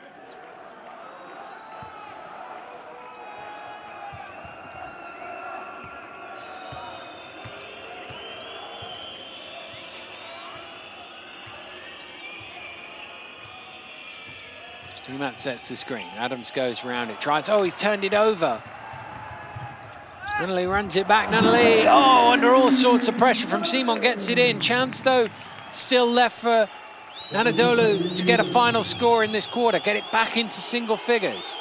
Stumat sets the screen. Adams goes around it, tries. Oh, he's turned it over. Nunnally runs it back. Nunnally, oh, under all sorts of pressure from Simon, gets it in. Chance, though, still left for Anadolu to get a final score in this quarter, get it back into single figures.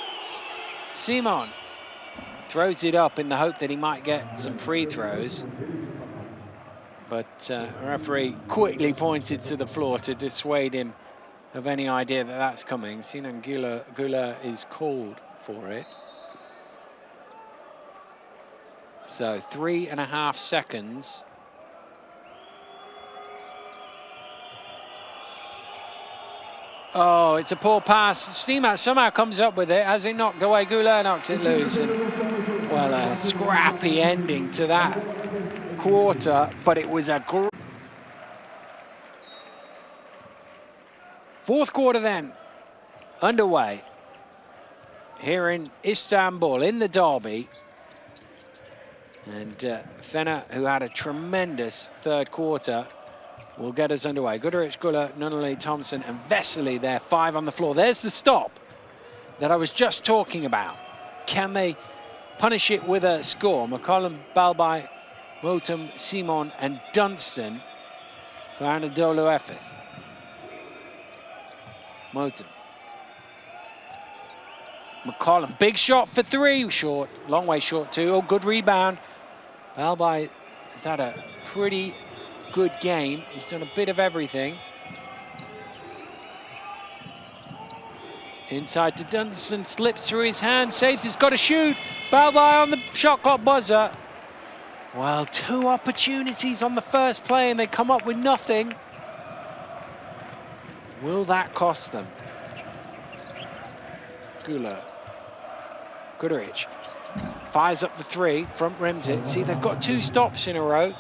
Simon throws it up in the hope that he might get some free throws. But the referee quickly pointed to the floor to dissuade him of any idea that that's coming. Sinan Gula is called for it. So 3.5 seconds. Oh, it's a poor pass. Stimac somehow comes up with it. Has it knocked away? Goulart knocks it loose. And, well, a scrappy ending to that quarter, but it was a fourth quarter then underway here in Istanbul, in the derby. And Fener, who had a tremendous third quarter, will get us underway. Guduric, Guller, Nunnally, Thompson and Vesely there, 5 on the floor. There's the stop that I was just talking about. Can they punish it with a score? McCollum, Balbai, Motum, Simon and Dunstan for Anadolu Efes. Motum. McCollum, big shot for 3, short, long way short too. Oh, good rebound. Balbai has had a pretty good game. He's done a bit of everything. Inside to Dunstan, slips through his hand, saves, he's got to shoot. Balbai on the shot clock buzzer. Well, 2 opportunities on the first play and they come up with nothing. Will that cost them? Guduric fires up the 3, front rims it. See, they've got 2 stops in a row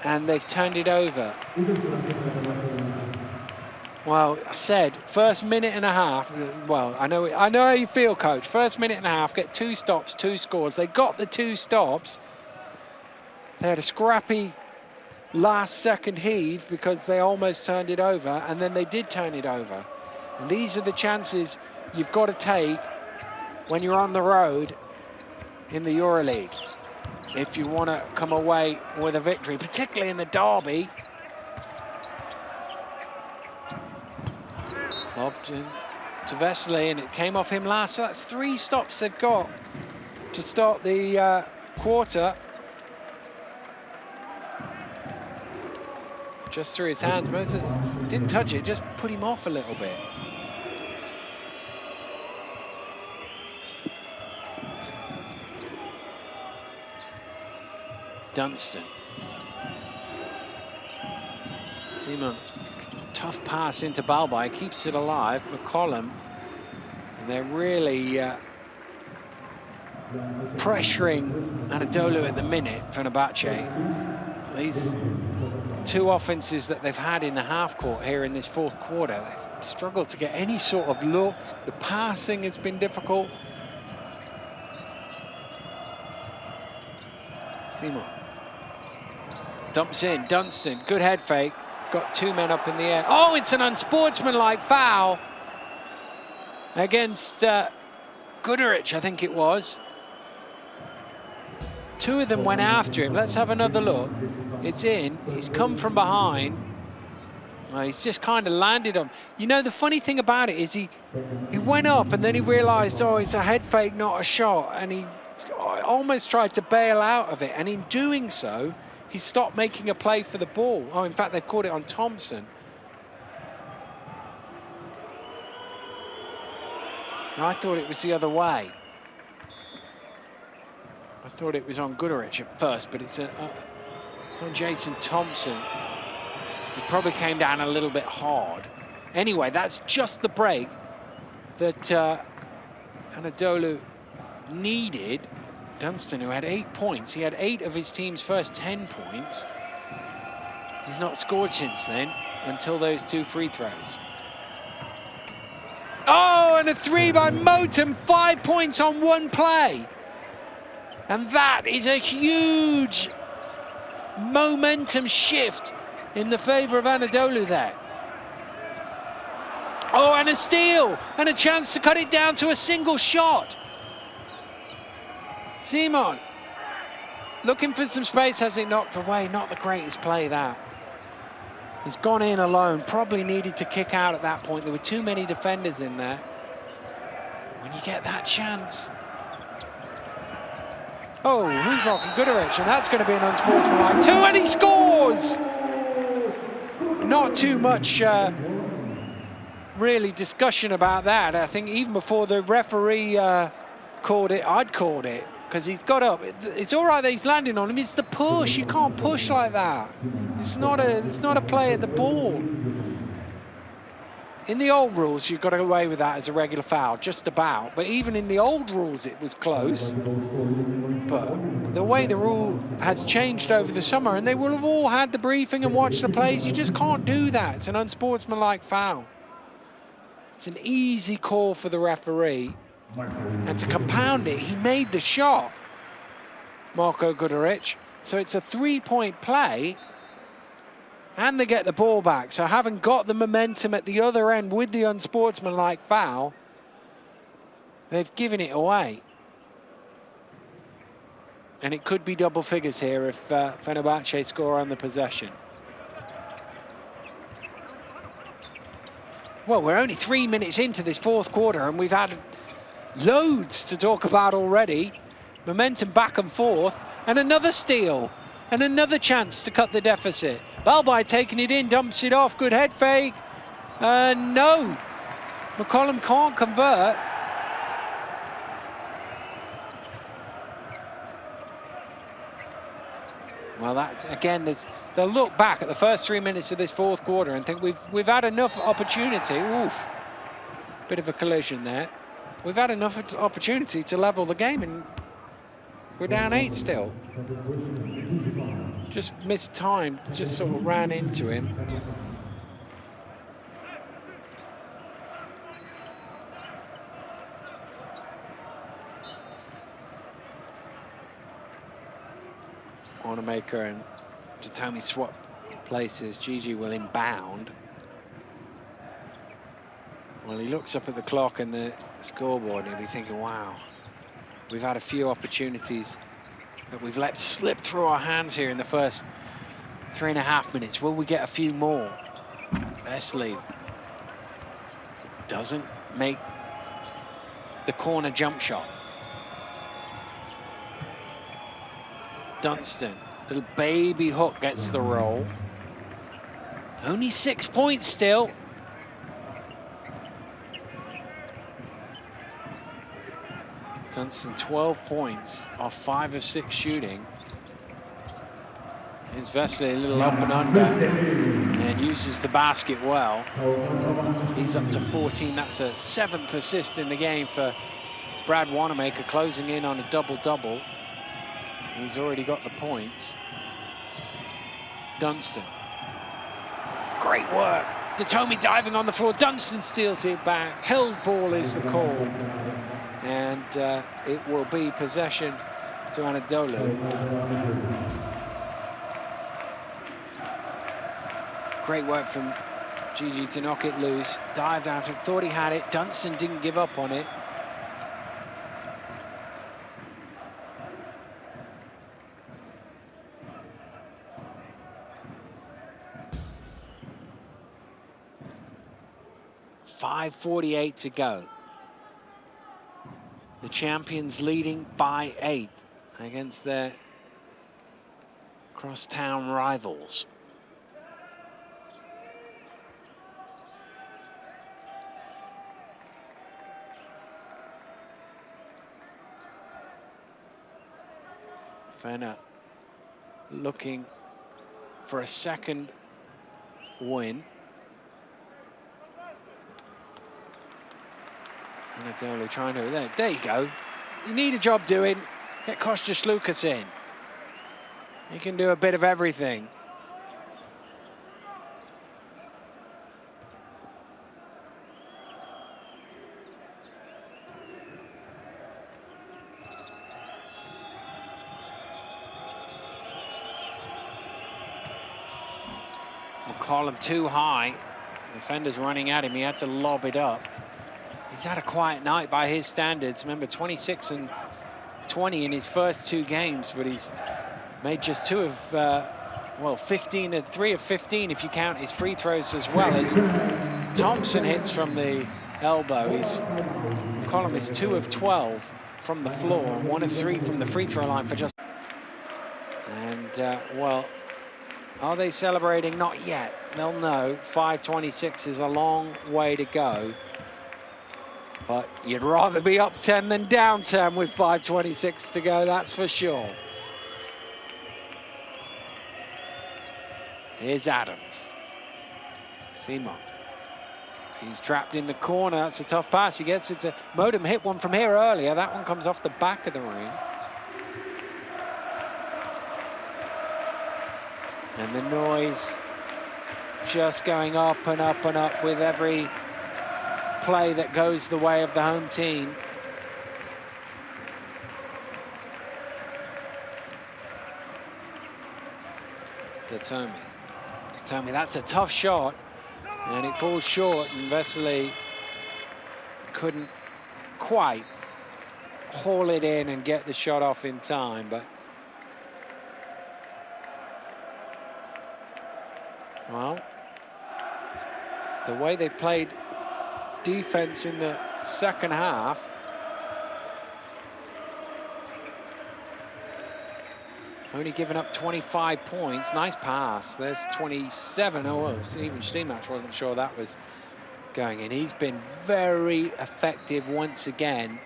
and they've turned it over. Well, I said first minute and a half. Well, I know how you feel, coach. First minute and a half, get 2 stops, 2 scores. They got the 2 stops. They had a scrappy last second heave because they almost turned it over, and then they did turn it over. And these are the chances you've got to take when you're on the road in the Euroleague if you want to come away with a victory, particularly in the derby. Lobbed in to Vesely, and it came off him last. So that's 3 stops they've got to start the quarter. Just through his hands, but didn't touch it, just put him off a little bit. Dunstan. Simon, tough pass into Balbai, keeps it alive. McCollum, and they're really pressuring Anadolu at the minute, Fenerbahce. These 2 offenses that they've had in the half court here in this fourth quarter, they've struggled to get any sort of look. The passing has been difficult. Simon dumps in, Dunstan, good head fake, got 2 men up in the air. Oh, it's an unsportsmanlike foul against Guduric, I think it was. 2 of them went after him. Let's have another look. It's in, he's come from behind. Well, he's just kind of landed on. You know, the funny thing about it is he went up and then he realized, oh, it's a head fake, not a shot. And he almost tried to bail out of it. And in doing so, he stopped making a play for the ball. Oh, in fact, they've caught it on Thompson. No, I thought it was the other way. I thought it was on Guduric at first, but it's on Jason Thompson. He probably came down a little bit hard. Anyway, that's just the break that Anadolu needed. Dunstan, who had 8 points, he had 8 of his team's first 10 points. He's not scored since then, until those 2 free throws. Oh, and a 3 by Motum, 5 points on 1 play. And that is a huge momentum shift in the favor of Anadolu there. Oh, and a steal, and a chance to cut it down to a single shot. Simon, looking for some space, has it knocked away? Not the greatest play, that. He's gone in alone, probably needed to kick out at that point. There were too many defenders in there. When you get that chance. Oh, who's blocking? Guduric, and that's going to be an unsportsmanlike 2, and he scores! Not too much really discussion about that. I think even before the referee called it, I'd called it, because he's got up. It's all right that he's landing on him. It's the push. You can't push like that. It's not a play at the ball. In the old rules, you got away with that as a regular foul, just about. But even in the old rules, it was close. But the way the rule has changed over the summer, and they will have all had the briefing and watched the plays, you just can't do that. It's an unsportsmanlike foul. It's an easy call for the referee. And to compound it, he made the shot, Marko Guduric. So it's a 3-point play, and they get the ball back. So having got the momentum at the other end with the unsportsmanlike foul, they've given it away. And it could be double figures here if Fenerbahce score on the possession. Well, we're only 3 minutes into this fourth quarter, and we've had loads to talk about already. Momentum back and forth, and another steal, and another chance to cut the deficit. Balbai taking it in, dumps it off, good head fake. No, McCollum can't convert. Well, that's, again, they'll look back at the first 3 minutes of this fourth quarter and think we've had enough opportunity. Oof, bit of a collision there. We've had enough opportunity to level the game, and we're down 8 still. Just missed time, just sort of ran into him. Wanamaker and Tatomi swap places. Gigi will inbound. Well, he looks up at the clock and the scoreboard, and he'll be thinking, wow, we've had a few opportunities that we've let slip through our hands here in the first 3.5 minutes. Will we get a few more? Besley doesn't make the corner jump shot. Dunstan, little baby hook, gets the roll. Only 6 points still. Dunstan, 12 points off 5 of 6 shooting. Here's Vesely, a little up and under, and uses the basket well. He's up to 14. That's a 7th assist in the game for Brad Wanamaker, closing in on a double-double. He's already got the points. Dunstan. Great work. Datomi diving on the floor. Dunstan steals it back. Held ball is the call. And it will be possession to Anadolu. Great work from Gigi to knock it loose. Dived out and thought he had it. Dunstan didn't give up on it. .5:48 to go. The champions leading by 8 against their crosstown rivals. Fener looking for a second win. Anadolu trying to, there you go. You need a job doing, get Kostas Lukas in. He can do a bit of everything. McCollum too high. Defender's running at him, he had to lob it up. He's had a quiet night by his standards. Remember, 26 and 20 in his first 2 games, but he's made just 2 of, well, 15 and 3 of 15 if you count his free throws as well. As Thompson hits from the elbow, McCollum is 2 of 12 from the floor, 1 of 3 from the free throw line for just. And well, are they celebrating? Not yet. They'll know. 5:26 is a long way to go. But you'd rather be up 10 than down 10 with 5:26 to go, that's for sure. Here's Adams. Simon. He's trapped in the corner. That's a tough pass. He gets it to Modem. Hit one from here earlier. That one comes off the back of the ring. And the noise just going up and up and up with every play that goes the way of the home team. Tomi, that's a tough shot, and it falls short, and Vesely couldn't quite haul it in and get the shot off in time, but well, the way they played defense in the second half, only giving up 25 points. Nice pass. There's 27. Oh, even Stimac wasn't sure that was going in. He's been very effective once again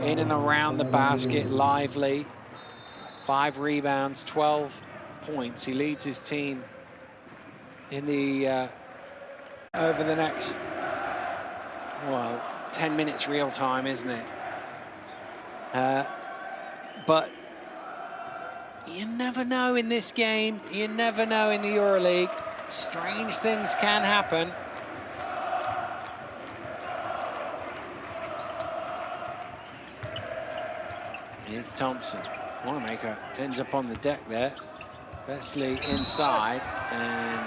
in and around the basket, lively. 5 rebounds, 12 points. He leads his team in the over the next, well, 10 minutes real time, isn't it? But you never know in this game. You never know in the Euroleague. Strange things can happen. Here's Thompson. Wanamaker ends up on the deck there. Vesely inside, and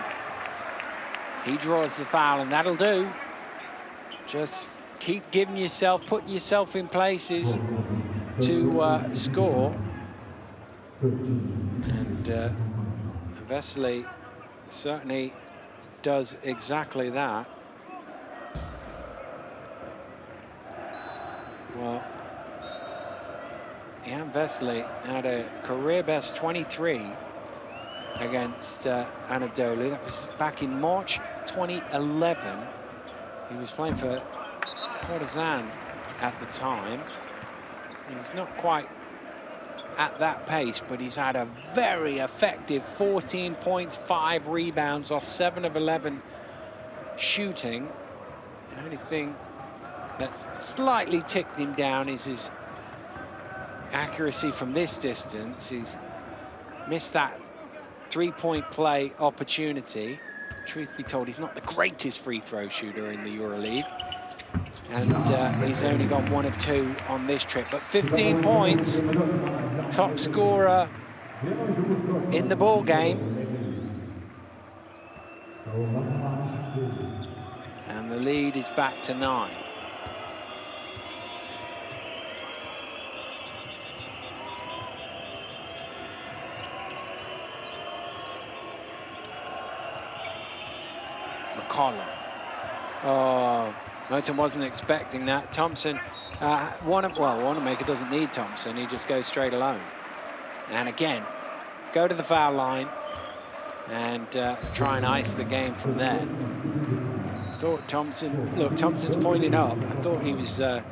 he draws the foul, and that'll do. Just keep giving yourself, putting yourself in places to score. And Vesely certainly does exactly that. Well, Jan Vesely had a career best 23 against Anadolu. That was back in March 2011. He was playing for Partizan at the time. He's not quite at that pace, but he's had a very effective 14 points, 5 rebounds off 7 of 11 shooting. The only thing that's slightly ticked him down is his accuracy from this distance. He's missed that 3-point play opportunity. Truth be told, he's not the greatest free throw shooter in the Euroleague, and he's only got 1 of 2 on this trip, but 15 points, top scorer in the ball game, and the lead is back to 9. McCollum. Oh, Moten wasn't expecting that. Thompson, Wanamaker doesn't need Thompson. He just goes straight alone. And again, go to the foul line and try and ice the game from there. Thought Thompson, look, Thompson's pointing up. I thought he was going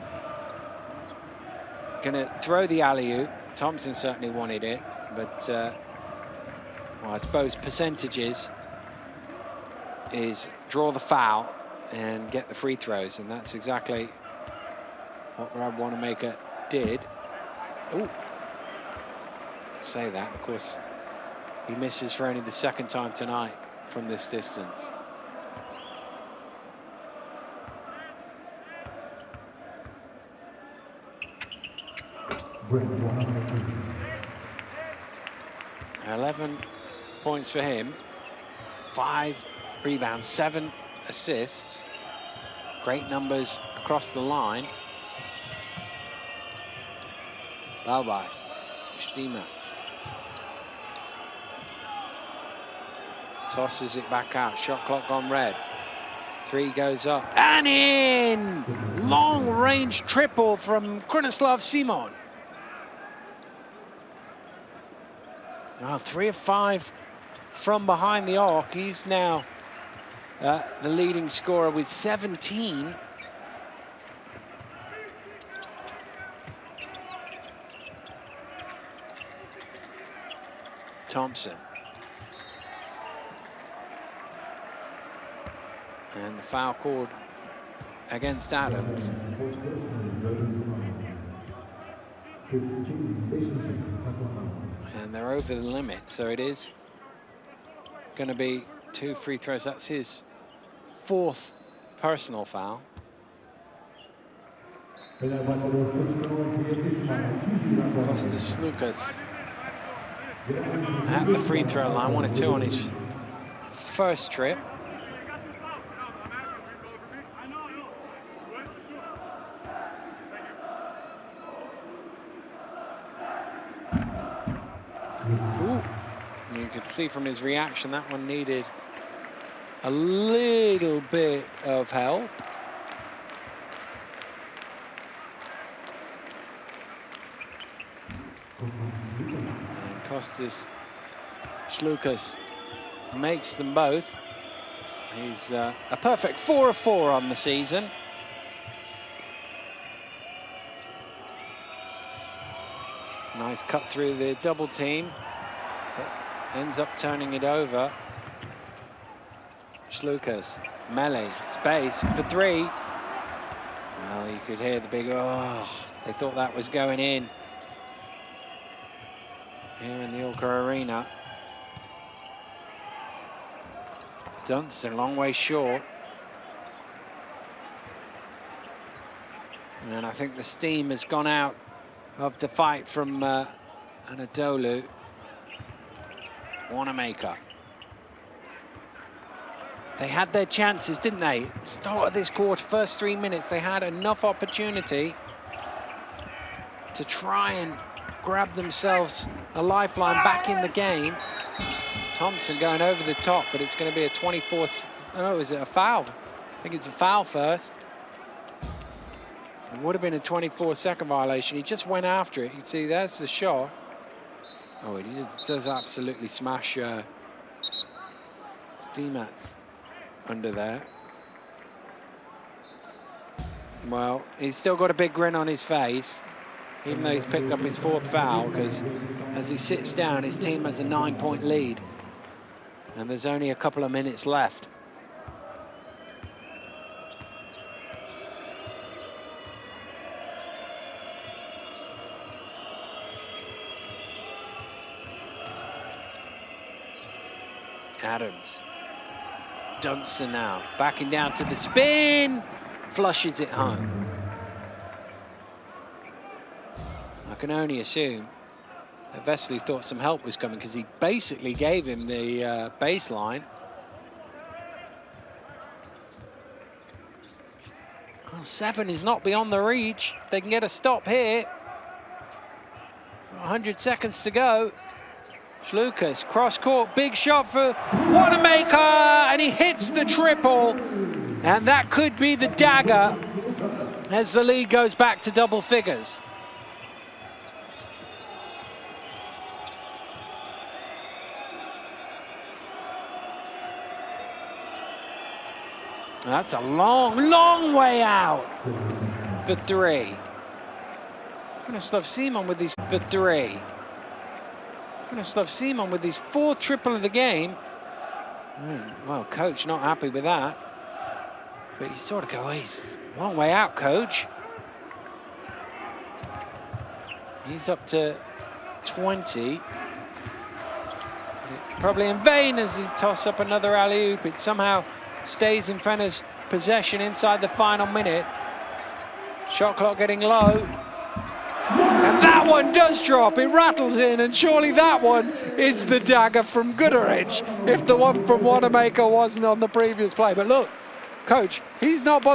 to throw the alley-oop. Thompson certainly wanted it, but well, I suppose percentages is draw the foul and get the free throws, and that's exactly what Rob Wanamaker did. Ooh, say that, of course, he misses for only the 2nd time tonight from this distance. Wanamaker. 11 points for him, 5 rebounds, 7 assists. Great numbers across the line. Bye-bye. Stimac tosses it back out. Shot clock gone red. 3 goes up and in! Long-range triple from Krunoslav Simon. Well, 3 of 5 from behind the arc. He's now the leading scorer with 17. Thompson. And the foul called against Adams. And they're over the limit, so it is going to be 2 free throws. That's his 4th personal foul. Kostas Lukas at the free throw line, 1 of 2 on his first trip. Ooh. You could see from his reaction that one needed a little bit of help. And Kostas Lukas makes them both. He's a perfect 4 of 4 on the season. Nice cut through the double team, but ends up turning it over. Lukas, melee, space for 3. Well, you could hear the big, oh, they thought that was going in here in the Orca Arena. Dunstan a long way short. And I think the steam has gone out of the fight from Anadolu. Wanamaker. They had their chances, didn't they? Start of this quarter, first 3 minutes, they had enough opportunity to try and grab themselves a lifeline back in the game. Thompson going over the top, but it's going to be a 24th. Oh, is it a foul? I think it's a foul first. It would have been a 24-second violation. He just went after it. You can see there's the shot. Oh, he does absolutely smash Stimac under there. Well, he's still got a big grin on his face, even though he's picked up his 4th foul, because as he sits down, his team has a 9-point lead, and there's only a couple of minutes left. Adams. Dunstan now, backing down to the spin, flushes it home. I can only assume that Vesely thought some help was coming, because he basically gave him the baseline. Well, 7 is not beyond the reach. They can get a stop here. 100 seconds to go. Lukas, cross court, big shot for Wanamaker, and he hits the triple. And that could be the dagger as the lead goes back to double figures. That's a long, long way out for 3. Fenerbahce Simon with these for 3. Fenerbahce Simon with his 4th triple of the game. Well, coach not happy with that. But you sort of go, he's a long way out, coach. He's up to 20. Probably in vain as he tosses up another alley-oop. It somehow stays in Fener's possession inside the final minute. Shot clock getting low. And that one does drop, it rattles in, and surely that one is the dagger from Goodrich, if the one from Wanamaker wasn't on the previous play. But look, coach, he's not bothered.